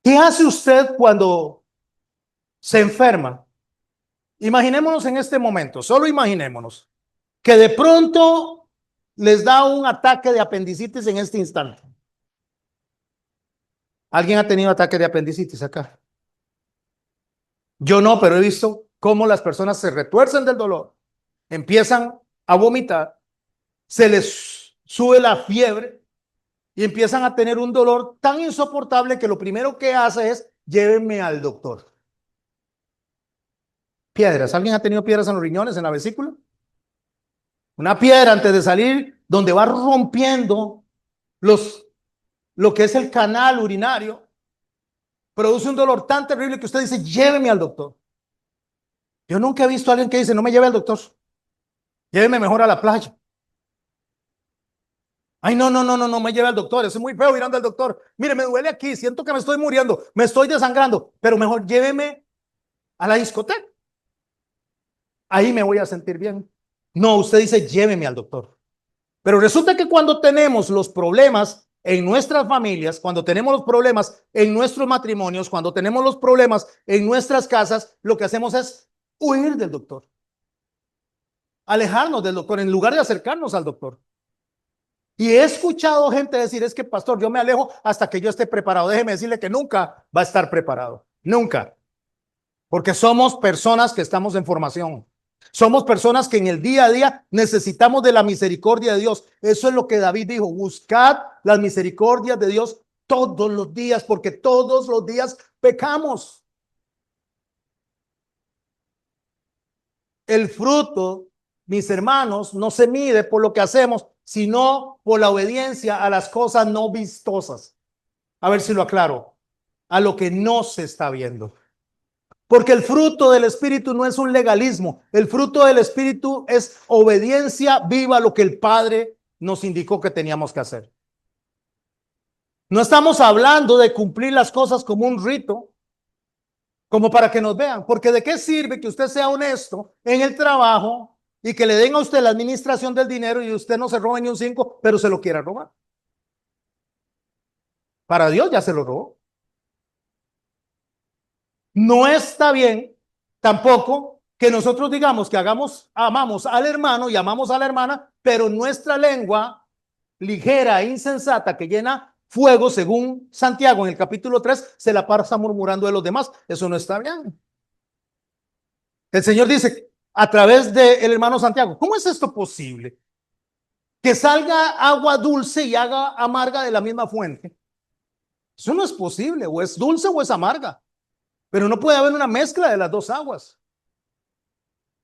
¿Qué hace usted cuando se enferma? Imaginémonos en este momento, solo imaginémonos, que de pronto les da un ataque de apendicitis en este instante. ¿Alguien ha tenido ataque de apendicitis acá? Yo no, pero he visto cómo las personas se retuercen del dolor, empiezan a vomitar, se les sube la fiebre y empiezan a tener un dolor tan insoportable que lo primero que hace es llévenme al doctor. Piedras. ¿Alguien ha tenido piedras en los riñones, en la vesícula? Una piedra antes de salir, donde va rompiendo lo que es el canal urinario, produce un dolor tan terrible que usted dice, lléveme al doctor. Yo nunca he visto a alguien que dice, no me lleve al doctor, lléveme mejor a la playa. Ay, no, no, no, no, no me lleve al doctor, eso es muy feo ir al doctor. Mire, me duele aquí, siento que me estoy muriendo, me estoy desangrando, pero mejor lléveme a la discoteca. Ahí me voy a sentir bien. No, usted dice, lléveme al doctor. Pero resulta que cuando tenemos los problemas en nuestras familias, cuando tenemos los problemas en nuestros matrimonios, cuando tenemos los problemas en nuestras casas, lo que hacemos es huir del doctor, alejarnos del doctor en lugar de acercarnos al doctor. Y he escuchado gente decir, es que pastor, yo me alejo hasta que yo esté preparado. Déjeme decirle que nunca va a estar preparado, nunca, porque somos personas que estamos en formación. Somos personas que en el día a día necesitamos de la misericordia de Dios. Eso es lo que David dijo, buscad las misericordias de Dios todos los días, porque todos los días pecamos. El fruto, mis hermanos, no se mide por lo que hacemos, sino por la obediencia a las cosas no vistosas. A ver si lo aclaro, a lo que no se está viendo. Porque el fruto del Espíritu no es un legalismo. El fruto del Espíritu es obediencia viva a lo que el Padre nos indicó que teníamos que hacer. No estamos hablando de cumplir las cosas como un rito, como para que nos vean. Porque ¿de qué sirve que usted sea honesto en el trabajo y que le den a usted la administración del dinero y usted no se robe ni un 5, pero se lo quiera robar? Para Dios ya se lo robó. No está bien tampoco que nosotros digamos que amamos al hermano y amamos a la hermana, pero nuestra lengua ligera e insensata que llena fuego, según Santiago en el capítulo 3, se la pasa murmurando de los demás. Eso no está bien. El Señor dice a través del hermano Santiago, ¿cómo es esto posible? Que salga agua dulce y agua amarga de la misma fuente. Eso no es posible, o es dulce o es amarga. Pero no puede haber una mezcla de las dos aguas.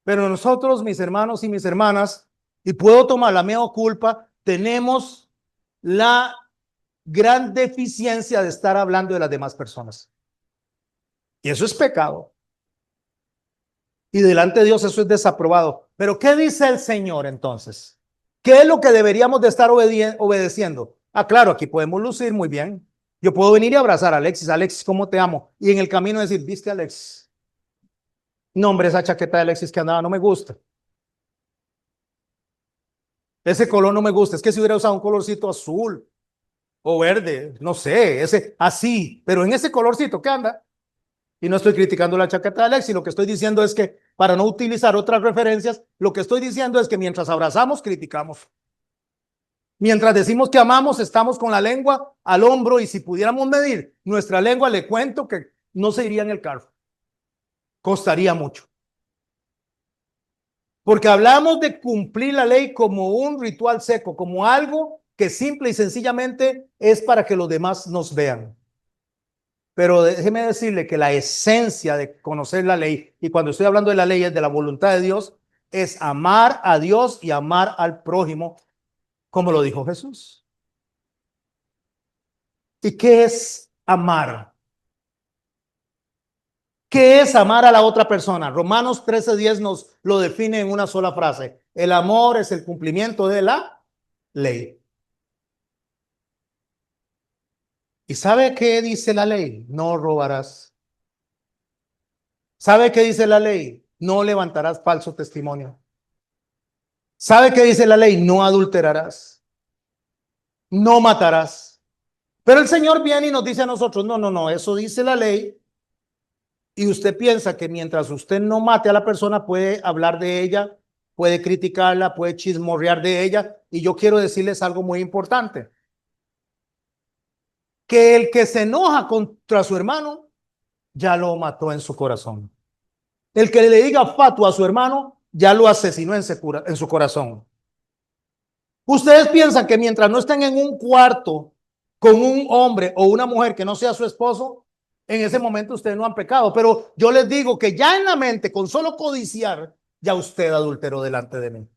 Pero nosotros, mis hermanos y mis hermanas, y puedo tomar la mea culpa, tenemos la gran deficiencia de estar hablando de las demás personas. Y eso es pecado. Y delante de Dios eso es desaprobado. Pero ¿qué dice el Señor entonces? ¿Qué es lo que deberíamos de estar obedeciendo? Ah, claro, aquí podemos lucir muy bien. Yo puedo venir y abrazar a Alexis. Alexis, ¿cómo te amo? Y en el camino decir, ¿viste, Alexis? No, hombre, esa chaqueta de Alexis que andaba no me gusta. Ese color no me gusta. Es que si hubiera usado un colorcito azul o verde, no sé, ese así, pero en ese colorcito que anda. Y no estoy criticando la chaqueta de Alexis, lo que estoy diciendo es que, para no utilizar otras referencias, lo que estoy diciendo es que mientras abrazamos, criticamos. Mientras decimos que amamos, estamos con la lengua al hombro, y si pudiéramos medir nuestra lengua, le cuento que no se iría en el carro. Costaría mucho. Porque hablamos de cumplir la ley como un ritual seco, como algo que simple y sencillamente es para que los demás nos vean. Pero déjeme decirle que la esencia de conocer la ley, y cuando estoy hablando de la ley es de la voluntad de Dios, es amar a Dios y amar al prójimo, como lo dijo Jesús. ¿Y qué es amar? ¿Qué es amar a la otra persona? Romanos 13:10 nos lo define en una sola frase. El amor es el cumplimiento de la ley. ¿Y sabe qué dice la ley? No robarás. ¿Sabe qué dice la ley? No levantarás falso testimonio. ¿Sabe qué dice la ley? No adulterarás. No matarás. Pero el Señor viene y nos dice a nosotros, no, no, no, eso dice la ley. Y usted piensa que mientras usted no mate a la persona, puede hablar de ella, puede criticarla, puede chismorrear de ella. Y yo quiero decirles algo muy importante. Que el que se enoja contra su hermano, ya lo mató en su corazón. El que le diga fatuo a su hermano, ya lo asesinó en su corazón. Ustedes piensan que mientras no estén en un cuarto con un hombre o una mujer que no sea su esposo, en ese momento ustedes no han pecado. Pero yo les digo que ya en la mente, con solo codiciar, ya usted adulteró delante de mí.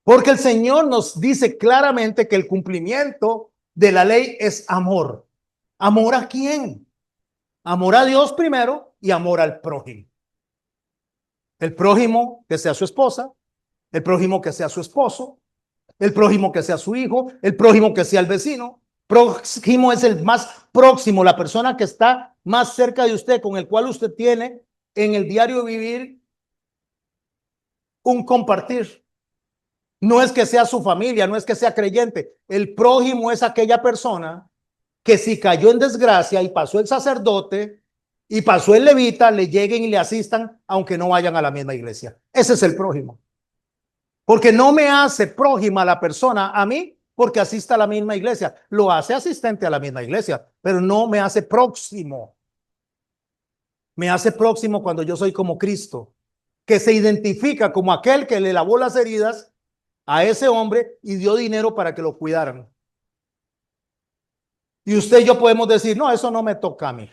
Porque el Señor nos dice claramente que el cumplimiento de la ley es amor. ¿Amor a quién? Amor a Dios primero y amor al prójimo. El prójimo que sea su esposa, el prójimo que sea su esposo, el prójimo que sea su hijo, el prójimo que sea el vecino. Prójimo es el más próximo, la persona que está más cerca de usted, con el cual usted tiene en el diario vivir un compartir. No es que sea su familia, no es que sea creyente. El prójimo es aquella persona que, si cayó en desgracia y pasó el sacerdote y pasó el levita, le lleguen y le asistan, aunque no vayan a la misma iglesia. Ese es el prójimo. Porque no me hace prójima la persona a mí porque asista a la misma iglesia. Lo hace asistente a la misma iglesia, pero no me hace próximo. Me hace próximo cuando yo soy como Cristo, que se identifica como aquel que le lavó las heridas a ese hombre y dio dinero para que lo cuidaran. Y usted y yo podemos decir, no, eso no me toca a mí.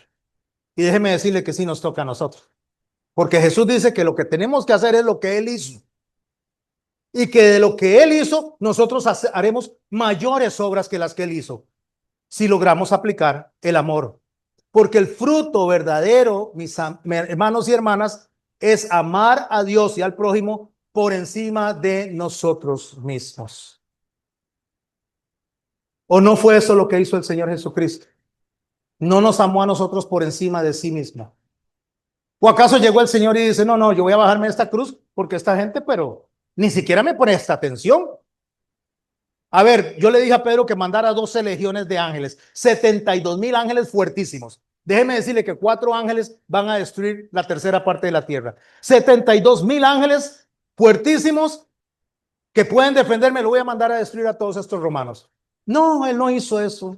Y déjeme decirle que sí nos toca a nosotros. Porque Jesús dice que lo que tenemos que hacer es lo que Él hizo. Y que de lo que Él hizo, nosotros haremos mayores obras que las que Él hizo, si logramos aplicar el amor. Porque el fruto verdadero, mis hermanos y hermanas, es amar a Dios y al prójimo por encima de nosotros mismos. ¿O no fue eso lo que hizo el Señor Jesucristo? No nos amó a nosotros por encima de sí mismo. ¿O acaso llegó el Señor y dice, no, no, yo voy a bajarme de esta cruz porque esta gente, pero ni siquiera me pone esta atención? A ver, yo le dije a Pedro que mandara 12 legiones de ángeles, 72,000 ángeles fuertísimos. Déjeme decirle que 4 ángeles van a destruir la tercera parte de la tierra. 72,000 ángeles fuertísimos que pueden defenderme, lo voy a mandar a destruir a todos estos romanos. No, él no hizo eso.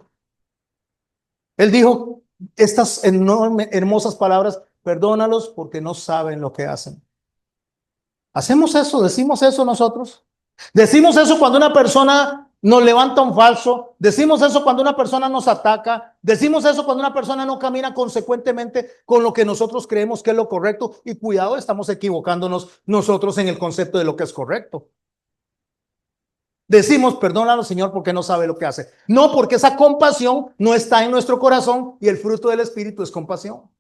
Él dijo estas enormes, hermosas palabras: perdónalos porque no saben lo que hacen. ¿Hacemos eso? ¿Decimos eso nosotros? Decimos eso cuando una persona nos levanta un falso. Decimos eso cuando una persona nos ataca. Decimos eso cuando una persona no camina consecuentemente con lo que nosotros creemos que es lo correcto. Y cuidado, estamos equivocándonos nosotros en el concepto de lo que es correcto. Decimos, perdónalo, Señor, porque no sabe lo que hace. No, porque esa compasión no está en nuestro corazón, y el fruto del Espíritu es compasión.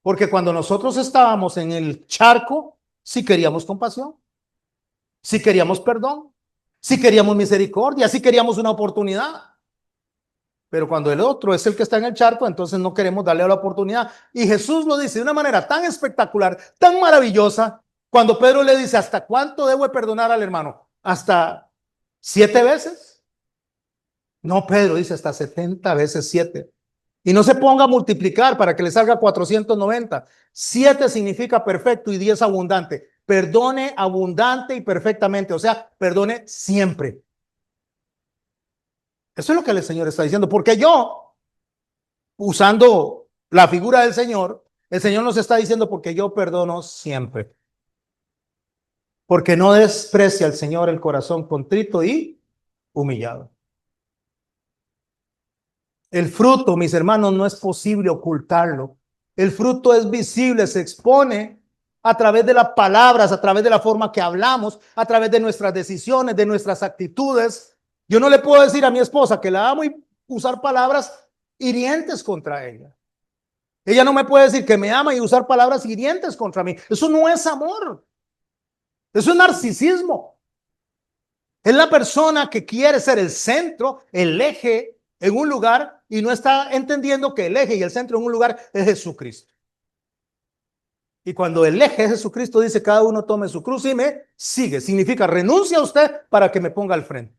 Porque cuando nosotros estábamos en el charco, sí queríamos compasión. sí queríamos perdón, sí queríamos misericordia, sí queríamos una oportunidad. Pero cuando el otro es el que está en el charco, entonces no queremos darle la oportunidad. Y Jesús lo dice de una manera tan espectacular, tan maravillosa, cuando Pedro le dice, ¿hasta cuánto debo perdonar al hermano? ¿Hasta 7 veces? No, Pedro dice hasta 70 veces 7. Y no se ponga a multiplicar para que le salga 490. 7 significa perfecto y 10 abundante. Perdone abundante y perfectamente, o sea, perdone siempre. Eso es lo que el Señor está diciendo, porque yo, usando la figura del Señor, el Señor nos está diciendo porque yo perdono siempre. Porque no desprecia al Señor el corazón contrito y humillado. El fruto, mis hermanos, no es posible ocultarlo. El fruto es visible, se expone a través de las palabras, a través de la forma que hablamos, a través de nuestras decisiones, de nuestras actitudes. Yo no le puedo decir a mi esposa que la amo y usar palabras hirientes contra ella. Ella no me puede decir que me ama y usar palabras hirientes contra mí. Eso no es amor. Eso es narcisismo. Es la persona que quiere ser el centro, el eje en un lugar y no está entendiendo que el eje y el centro en un lugar es Jesucristo. Y cuando el eje es Jesucristo, dice cada uno tome su cruz y me sigue. Significa renuncia a usted para que me ponga al frente.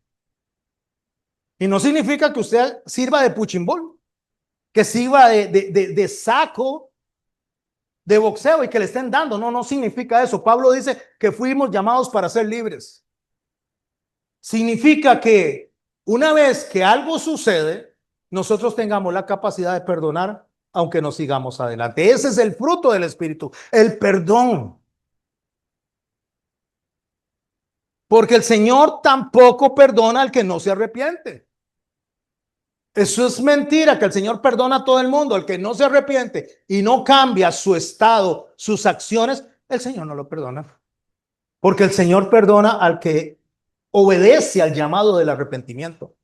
Y no significa que usted sirva de puchimbol, que sirva de saco de boxeo y que le estén dando. No, no significa eso. Pablo dice que fuimos llamados para ser libres. Significa que una vez que algo sucede, nosotros tengamos la capacidad de perdonar, aunque nos sigamos adelante. Ese es el fruto del Espíritu, el perdón. Porque el Señor tampoco perdona al que no se arrepiente. Eso es mentira, que el Señor perdona a todo el mundo. El que no se arrepiente y no cambia su estado, sus acciones, el Señor no lo perdona. Porque el Señor perdona al que obedece al llamado del arrepentimiento.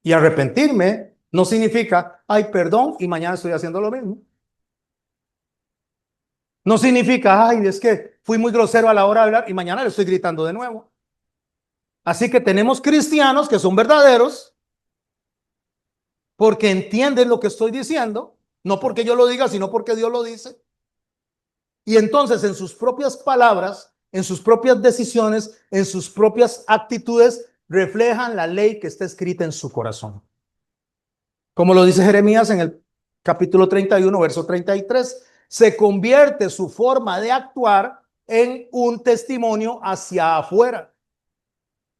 Y arrepentirme no significa, ay, perdón, y mañana estoy haciendo lo mismo. No significa, ay, es que fui muy grosero a la hora de hablar y mañana le estoy gritando de nuevo. Así que tenemos cristianos que son verdaderos porque entienden lo que estoy diciendo, no porque yo lo diga, sino porque Dios lo dice. Y entonces en sus propias palabras, en sus propias decisiones, en sus propias actitudes, reflejan la ley que está escrita en su corazón. Como lo dice Jeremías en el capítulo 31, verso 33, se convierte su forma de actuar en un testimonio hacia afuera.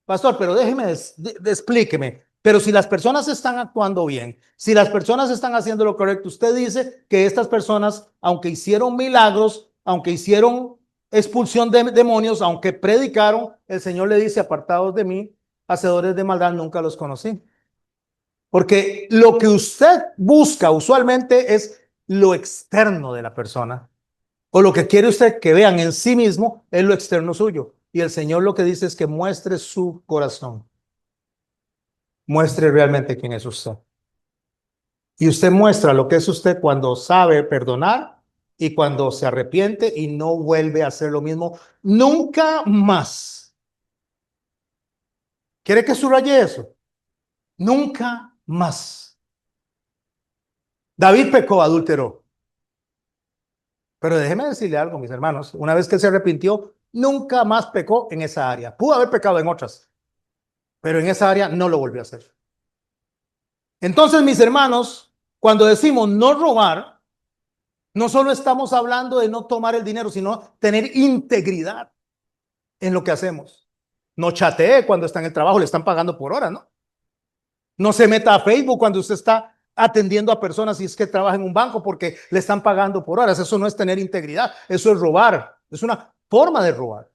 Pastor, pero déjeme, explíqueme. Pero si las personas están actuando bien, si las personas están haciendo lo correcto, usted dice que estas personas, aunque hicieron milagros, aunque hicieron expulsión de demonios, aunque predicaron, el Señor le dice, apartados de mí, hacedores de maldad, nunca los conocí. Porque lo que usted busca usualmente es lo externo de la persona. O lo que quiere usted que vean en sí mismo es lo externo suyo. Y el Señor lo que dice es que muestre su corazón. Muestre realmente quién es usted. Y usted muestra lo que es usted cuando sabe perdonar y cuando se arrepiente y no vuelve a hacer lo mismo nunca más. ¿Quiere que subraye eso? Nunca más. David pecó, adulteró. Pero déjeme decirle algo, mis hermanos. Una vez que se arrepintió, nunca más pecó en esa área. Pudo haber pecado en otras, pero en esa área no lo volvió a hacer. Entonces, mis hermanos, cuando decimos no robar, no solo estamos hablando de no tomar el dinero, sino tener integridad en lo que hacemos. No chatee cuando está en el trabajo, le están pagando por hora, ¿no? No se meta a Facebook cuando usted está atendiendo a personas y es que trabaja en un banco porque le están pagando por horas. Eso no es tener integridad, eso es robar, es una forma de robar.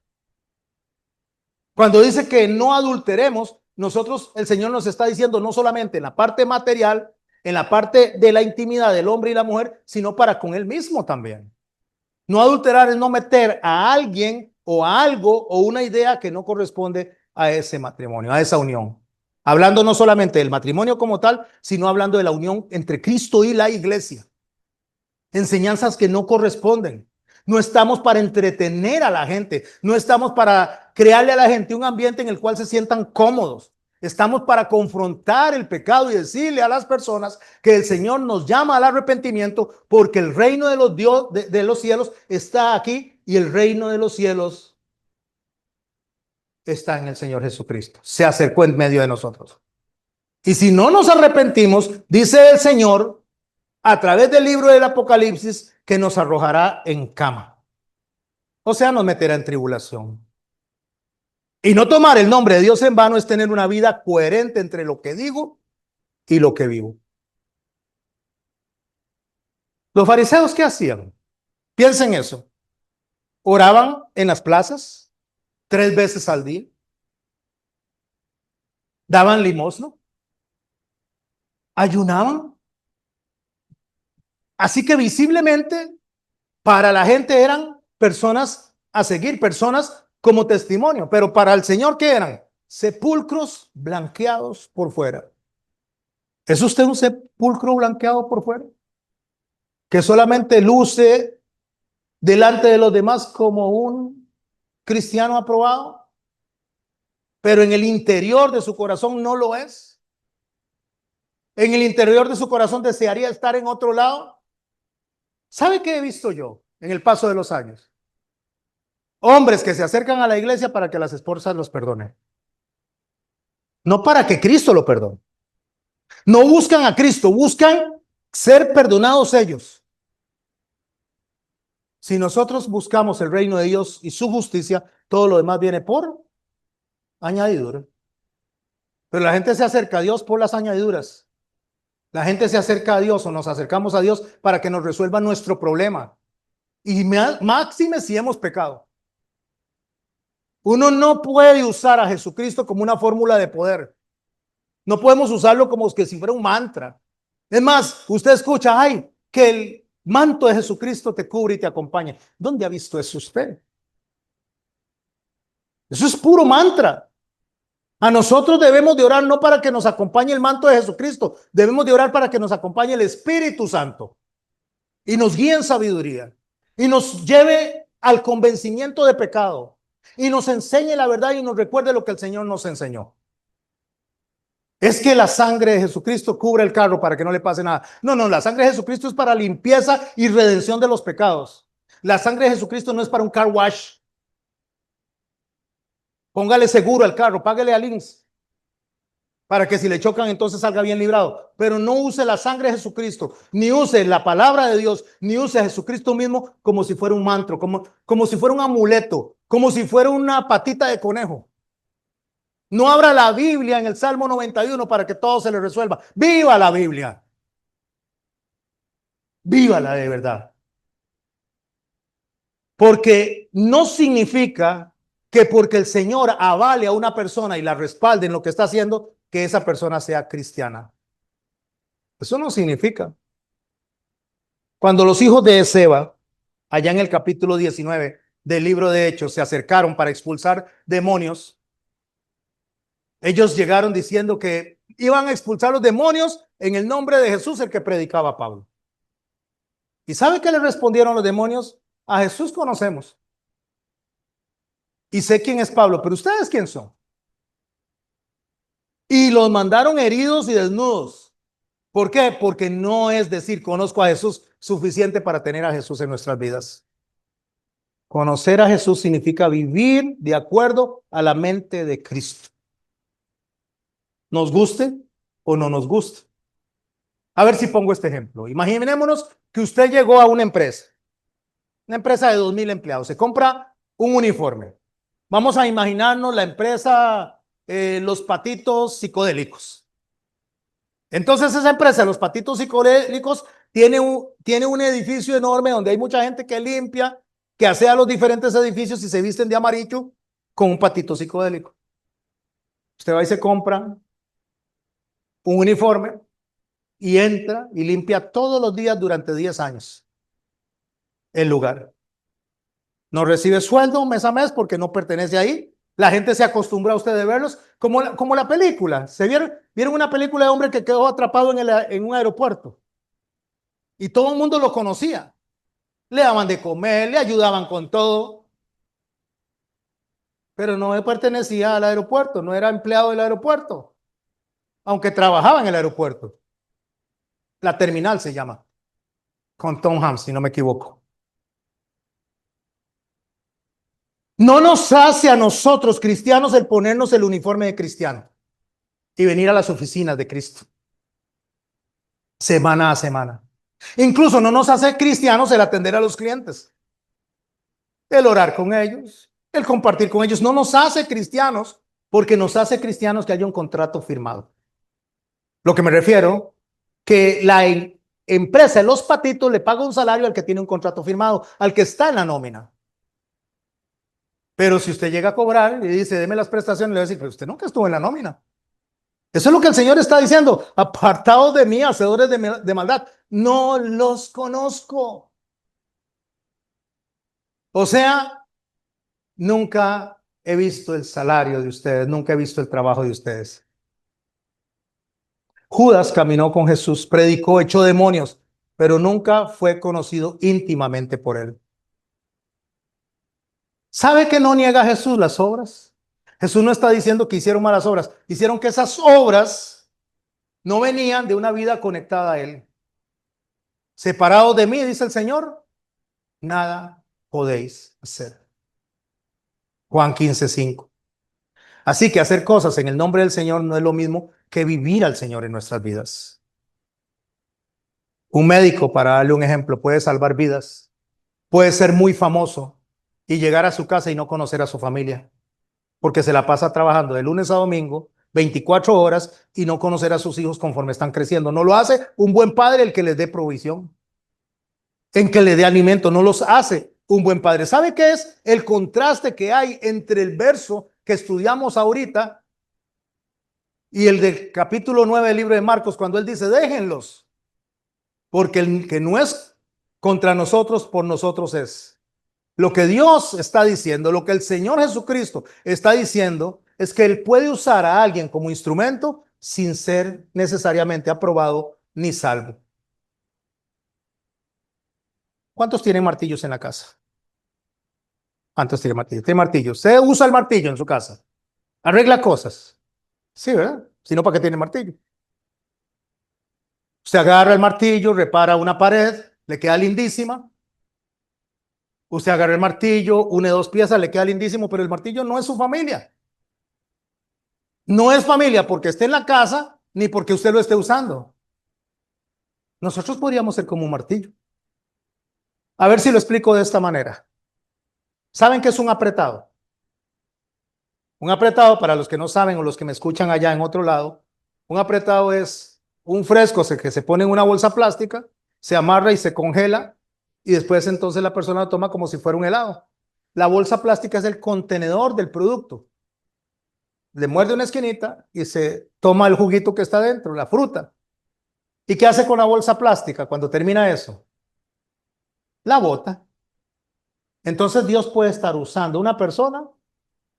Cuando dice que no adulteremos, nosotros, el Señor nos está diciendo no solamente en la parte material, en la parte de la intimidad del hombre y la mujer, sino para con él mismo también. No adulterar es no meter a alguien o a algo o una idea que no corresponde a ese matrimonio, a esa unión. Hablando no solamente del matrimonio como tal, sino hablando de la unión entre Cristo y la iglesia. Enseñanzas que no corresponden. No estamos para entretener a la gente, no estamos para crearle a la gente un ambiente en el cual se sientan cómodos. Estamos para confrontar el pecado y decirle a las personas que el Señor nos llama al arrepentimiento, porque el reino de los cielos está aquí y el reino de los cielos está en el Señor Jesucristo. Se acercó en medio de nosotros. Y si no nos arrepentimos, dice el Señor a través del libro del Apocalipsis, que nos arrojará en cama. O sea, nos meterá en tribulación. Y no tomar el nombre de Dios en vano es tener una vida coherente entre lo que digo y lo que vivo. Los fariseos, ¿qué hacían? Piensen eso. Oraban en las plazas 3 veces al día. Daban limosna. Ayunaban. Así que visiblemente para la gente eran personas a seguir, personas como testimonio. Pero para el Señor, ¿qué eran? Sepulcros blanqueados por fuera. ¿Es usted un sepulcro blanqueado por fuera? Que solamente luce delante de los demás como un cristiano aprobado, pero en el interior de su corazón no lo es. En el interior de su corazón desearía estar en otro lado. ¿Sabe qué he visto yo en el paso de los años? Hombres que se acercan a la iglesia para que las esposas los perdonen. No para que Cristo lo perdone. No buscan a Cristo, buscan ser perdonados ellos. Si nosotros buscamos el reino de Dios y su justicia, todo lo demás viene por añadidura. Pero la gente se acerca a Dios por las añadiduras. La gente se acerca a Dios o nos acercamos a Dios para que nos resuelva nuestro problema. Y máxime si hemos pecado. Uno no puede usar a Jesucristo como una fórmula de poder. No podemos usarlo como que si fuera un mantra. Es más, usted escucha, ay, que el manto de Jesucristo te cubre y te acompaña. ¿Dónde ha visto eso usted? Eso es puro mantra. A nosotros debemos de orar no para que nos acompañe el manto de Jesucristo, debemos de orar para que nos acompañe el Espíritu Santo y nos guíe en sabiduría y nos lleve al convencimiento de pecado y nos enseñe la verdad y nos recuerde lo que el Señor nos enseñó. Es que la sangre de Jesucristo cubre el carro para que no le pase nada. No, la sangre de Jesucristo es para limpieza y redención de los pecados. La sangre de Jesucristo no es para un car wash. Póngale seguro al carro, páguele al INS para que si le chocan entonces salga bien librado. Pero no use la sangre de Jesucristo, ni use la palabra de Dios, ni use a Jesucristo mismo como si fuera un mantra, como si fuera un amuleto, como si fuera una patita de conejo. No abra la Biblia en el Salmo 91 para que todo se le resuelva. ¡Viva la Biblia! ¡Vívala de verdad! Porque no significa que porque el Señor avale a una persona y la respalde en lo que está haciendo, que esa persona sea cristiana. Eso no significa. Cuando los hijos de Ezeba, allá en el capítulo 19 del libro de Hechos, se acercaron para expulsar demonios, ellos llegaron diciendo que iban a expulsar los demonios en el nombre de Jesús, el que predicaba Pablo. ¿Y sabe qué le respondieron los demonios? A Jesús conocemos. Y sé quién es Pablo, pero ¿ustedes quién son? Y los mandaron heridos y desnudos. ¿Por qué? Porque no es decir, conozco a Jesús suficiente para tener a Jesús en nuestras vidas. Conocer a Jesús significa vivir de acuerdo a la mente de Cristo. Nos guste o no nos guste. A ver si pongo este ejemplo. Imaginémonos que usted llegó a una empresa de 2,000 empleados, se compra un uniforme. Vamos a imaginarnos la empresa Los Patitos Psicodélicos. Entonces esa empresa, Los Patitos Psicodélicos, tiene un edificio enorme donde hay mucha gente que limpia, que asea los diferentes edificios y se visten de amarillo con un patito psicodélico. Usted va y se compra un uniforme y entra y limpia todos los días durante 10 años el lugar. No recibe sueldo mes a mes porque no pertenece ahí. La gente se acostumbra a usted de verlos como la película. ¿Vieron una película de hombre que quedó atrapado en un aeropuerto? Y todo el mundo lo conocía. Le daban de comer, le ayudaban con todo. pero no pertenecía al aeropuerto, no era empleado del aeropuerto, aunque trabajaba en el aeropuerto. La terminal se llama, con Tom Hanks, si no me equivoco. No nos hace a nosotros cristianos el ponernos el uniforme de cristiano y venir a las oficinas de Cristo semana a semana. Incluso no nos hace cristianos el atender a los clientes, el orar con ellos, el compartir con ellos. No nos hace cristianos porque nos hace cristianos que haya un contrato firmado. Lo que me refiero, que la empresa, los patitos, le paga un salario al que tiene un contrato firmado, al que está en la nómina. Pero si usted llega a cobrar y dice, deme las prestaciones, le va a decir, pero usted nunca estuvo en la nómina. Eso es lo que el Señor está diciendo. Apartados de mí, hacedores de maldad. No los conozco. O sea, nunca he visto el salario de ustedes, nunca he visto el trabajo de ustedes. Judas caminó con Jesús, predicó, echó demonios, pero nunca fue conocido íntimamente por él. ¿Sabe que no niega Jesús las obras? Jesús no está diciendo que hicieron malas obras, hicieron que esas obras no venían de una vida conectada a él. Separados de mí, dice el Señor, nada podéis hacer. Juan 15:5. Así que hacer cosas en el nombre del Señor no es lo mismo que vivir al Señor en nuestras vidas. Un médico, para darle un ejemplo, puede salvar vidas, puede ser muy famoso y llegar a su casa y no conocer a su familia, porque se la pasa trabajando de lunes a domingo, 24 horas, y no conocer a sus hijos conforme están creciendo. No lo hace un buen padre el que les dé provisión, en que le dé alimento, no los hace un buen padre. ¿Sabe qué es el contraste que hay entre el verso que estudiamos ahorita y el del capítulo 9 del libro de Marcos, cuando él dice, déjenlos, porque el que no es contra nosotros, por nosotros es? Lo que Dios está diciendo, lo que el Señor Jesucristo está diciendo, es que Él puede usar a alguien como instrumento sin ser necesariamente aprobado ni salvo. ¿Cuántos tienen martillos en la casa? ¿Cuántos tienen martillos? ¿Tiene martillos? ¿Usted usa el martillo en su casa? ¿Arregla cosas? Sí, ¿verdad? Si no, ¿para qué tiene martillo? Usted agarra el martillo, repara una pared, le queda lindísima. Usted agarra el martillo, une dos piezas, le queda lindísimo, pero el martillo no es su familia. No es familia porque esté en la casa, ni porque usted lo esté usando. Nosotros podríamos ser como un martillo. A ver si lo explico de esta manera. ¿Saben qué es un apretado? Un apretado, para los que no saben o los que me escuchan allá en otro lado, un apretado es un fresco que se pone en una bolsa plástica, se amarra y se congela, y después entonces la persona lo toma como si fuera un helado. La bolsa plástica es el contenedor del producto. Le muerde una esquinita y se toma el juguito que está dentro, la fruta. ¿Y qué hace con la bolsa plástica cuando termina eso? La bota. Entonces Dios puede estar usando una persona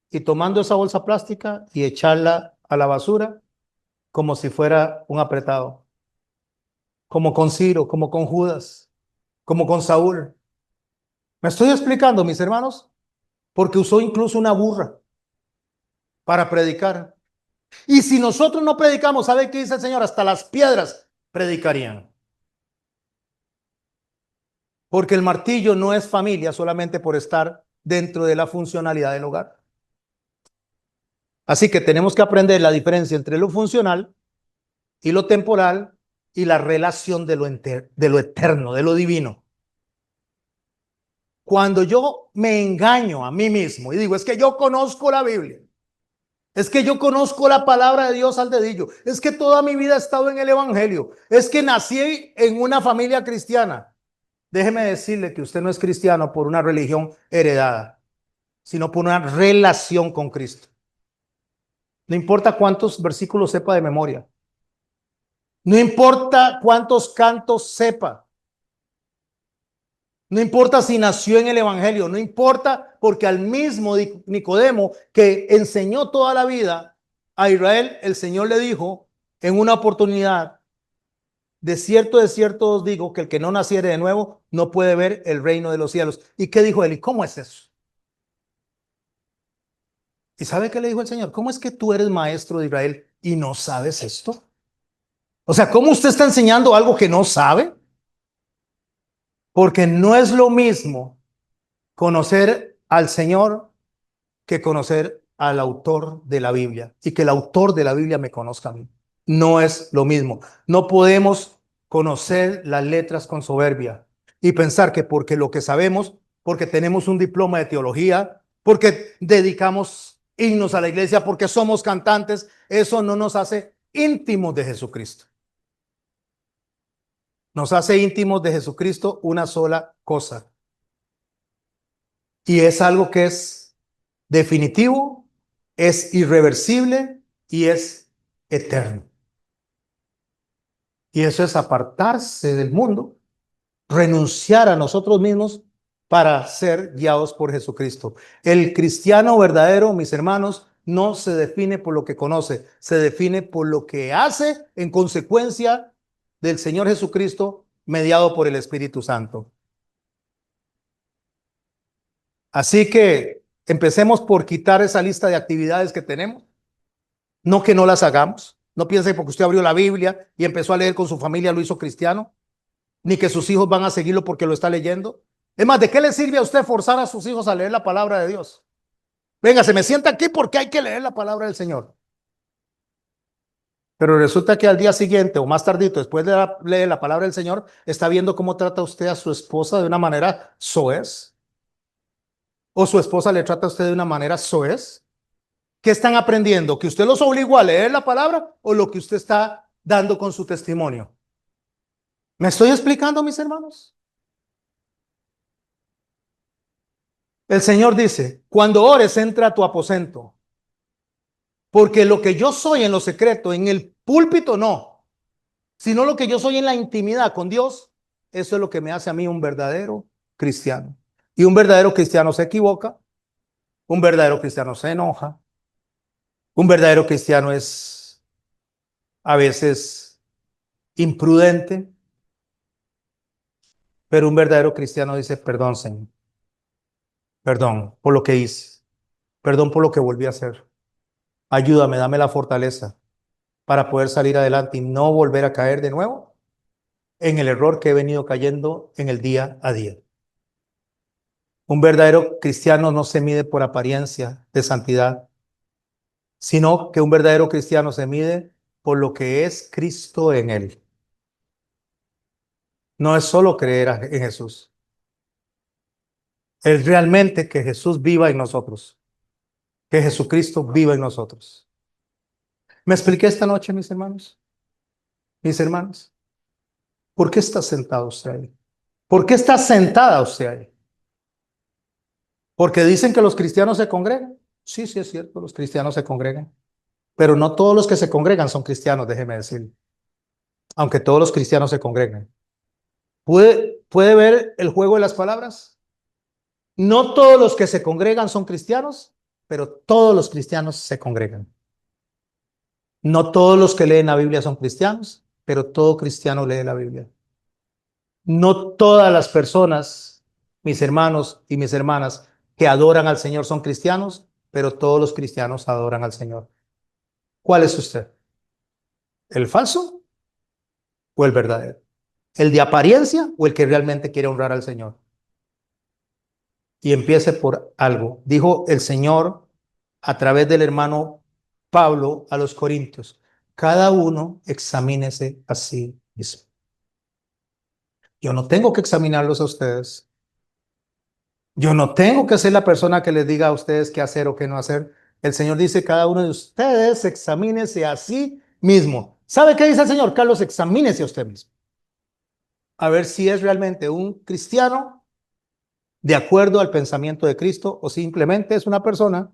y tomando esa bolsa plástica y echarla a la basura como si fuera un apretado, como con Ciro, como con Judas, como con Saúl. ¿Me estoy explicando, mis hermanos? Porque usó incluso una burra para predicar. Y si nosotros no predicamos, ¿sabe qué dice el Señor? Hasta las piedras predicarían. Porque el martillo no es familia solamente por estar dentro de la funcionalidad del hogar. Así que tenemos que aprender la diferencia entre lo funcional y lo temporal y la relación de lo eterno, de lo divino. Cuando yo me engaño a mí mismo y digo, es que yo conozco la Biblia, es que yo conozco la palabra de Dios al dedillo, es que toda mi vida he estado en el Evangelio, es que nací en una familia cristiana. Déjeme decirle que usted no es cristiano por una religión heredada, sino por una relación con Cristo. No importa cuántos versículos sepa de memoria. No importa cuántos cantos sepa. No importa si nació en el Evangelio. No importa, porque al mismo Nicodemo, que enseñó toda la vida a Israel, el Señor le dijo en una oportunidad, de cierto os digo que el que no naciere de nuevo no puede ver el reino de los cielos. ¿Y qué dijo él? ¿Y cómo es eso? ¿Y sabe qué le dijo el Señor? ¿Cómo es que tú eres maestro de Israel y no sabes esto? O sea, ¿cómo usted está enseñando algo que no sabe? Porque no es lo mismo conocer al Señor que conocer al autor de la Biblia y que el autor de la Biblia me conozca a mí. No es lo mismo. No podemos conocer las letras con soberbia y pensar que porque lo que sabemos, porque tenemos un diploma de teología, porque dedicamos himnos a la iglesia, porque somos cantantes, eso no nos hace íntimos de Jesucristo. Nos hace íntimos de Jesucristo una sola cosa. Y es algo que es definitivo, es irreversible y es eterno. Y eso es apartarse del mundo, renunciar a nosotros mismos para ser guiados por Jesucristo. El cristiano verdadero, mis hermanos, no se define por lo que conoce, se define por lo que hace en consecuencia del Señor Jesucristo, mediado por el Espíritu Santo. Así que empecemos por quitar esa lista de actividades que tenemos. No que no las hagamos. No piense que porque usted abrió la Biblia y empezó a leer con su familia lo hizo cristiano, ni que sus hijos van a seguirlo porque lo está leyendo. Es más, ¿de qué le sirve a usted forzar a sus hijos a leer la palabra de Dios? Venga, se me sienta aquí porque hay que leer la palabra del Señor. Pero resulta que al día siguiente o más tardito, después de leer la palabra del Señor, está viendo cómo trata usted a su esposa de una manera soez. O su esposa le trata a usted de una manera soez. ¿Qué están aprendiendo? ¿Que usted los obligó a leer la palabra o lo que usted está dando con su testimonio? ¿Me estoy explicando, mis hermanos? El Señor dice, cuando ores, entra a tu aposento, porque lo que yo soy en lo secreto, en el púlpito no, sino lo que yo soy en la intimidad con Dios, eso es lo que me hace a mí un verdadero cristiano. Y un verdadero cristiano se equivoca, un verdadero cristiano se enoja, un verdadero cristiano es a veces imprudente, pero un verdadero cristiano dice, perdón, Señor, perdón por lo que hice, perdón por lo que volví a hacer. Ayúdame, dame la fortaleza para poder salir adelante y no volver a caer de nuevo en el error que he venido cayendo en el día a día. Un verdadero cristiano no se mide por apariencia de santidad, sino que un verdadero cristiano se mide por lo que es Cristo en él. No es solo creer en Jesús, es realmente que Jesús viva en nosotros, que Jesucristo viva en nosotros. ¿Me expliqué esta noche, mis hermanos? Mis hermanos, ¿por qué está sentado usted ahí? ¿Por qué está sentada usted ahí? Porque dicen que los cristianos se congregan. Sí, sí es cierto, los cristianos se congregan. Pero no todos los que se congregan son cristianos, déjeme decir. Aunque todos los cristianos se congregan. ¿Puede ver el juego de las palabras? No todos los que se congregan son cristianos, pero todos los cristianos se congregan. No todos los que leen la Biblia son cristianos, pero todo cristiano lee la Biblia. No todas las personas, mis hermanos y mis hermanas, que adoran al Señor son cristianos, pero todos los cristianos adoran al Señor. ¿Cuál es usted? ¿El falso o el verdadero? ¿El de apariencia o el que realmente quiere honrar al Señor? Y empiece por algo. Dijo el Señor a través del hermano Pablo a los Corintios, cada uno examínese a sí mismo. Yo no tengo que examinarlos a ustedes. Yo no tengo que ser la persona que les diga a ustedes qué hacer o qué no hacer. El Señor dice, cada uno de ustedes examínese a sí mismo. ¿Sabe qué dice el Señor? Carlos, examínese a usted mismo. A ver si es realmente un cristiano de acuerdo al pensamiento de Cristo o simplemente es una persona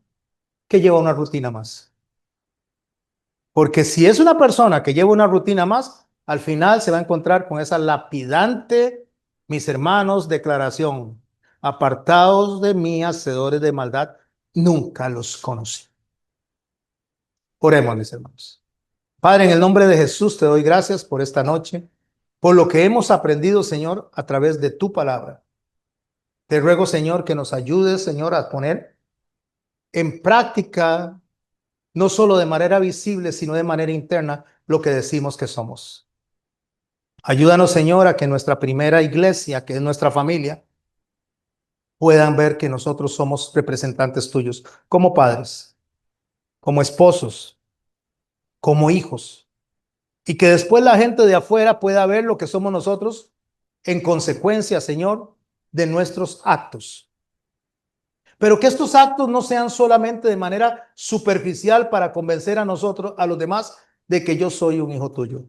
que lleva una rutina más. Porque si es una persona que lleva una rutina más, al final se va a encontrar con esa lapidante, mis hermanos, declaración. Apartados de mí, hacedores de maldad, nunca los conocí. Oremos, mis hermanos. Padre, en el nombre de Jesús te doy gracias por esta noche, por lo que hemos aprendido, Señor, a través de tu palabra. Te ruego, Señor, que nos ayudes, Señor, a poner en práctica, no solo de manera visible, sino de manera interna, lo que decimos que somos. Ayúdanos, Señor, a que nuestra primera iglesia, que es nuestra familia, puedan ver que nosotros somos representantes tuyos como padres, como esposos, como hijos, y que después la gente de afuera pueda ver lo que somos nosotros en consecuencia, Señor, de nuestros actos. Pero que estos actos no sean solamente de manera superficial para convencer a nosotros, a los demás, de que yo soy un hijo tuyo,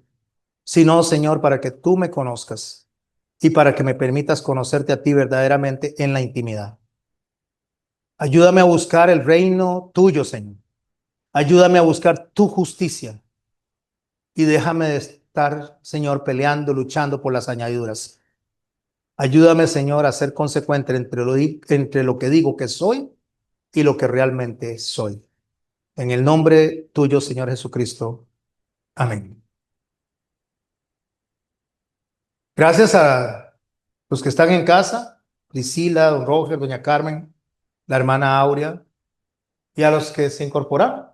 sino, Señor, para que tú me conozcas y para que me permitas conocerte a ti verdaderamente en la intimidad. Ayúdame a buscar el reino tuyo, Señor. Ayúdame a buscar tu justicia y déjame de estar, Señor, peleando, luchando por las añadiduras. Ayúdame, Señor, a ser consecuente entre lo que digo que soy y lo que realmente soy. En el nombre tuyo, Señor Jesucristo. Amén. Gracias a los que están en casa, Priscila, don Roger, doña Carmen, la hermana Aurea, y a los que se incorporaron.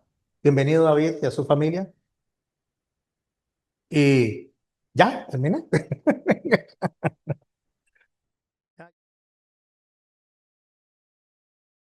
Bienvenido, David, y a su familia. Y ya, terminé.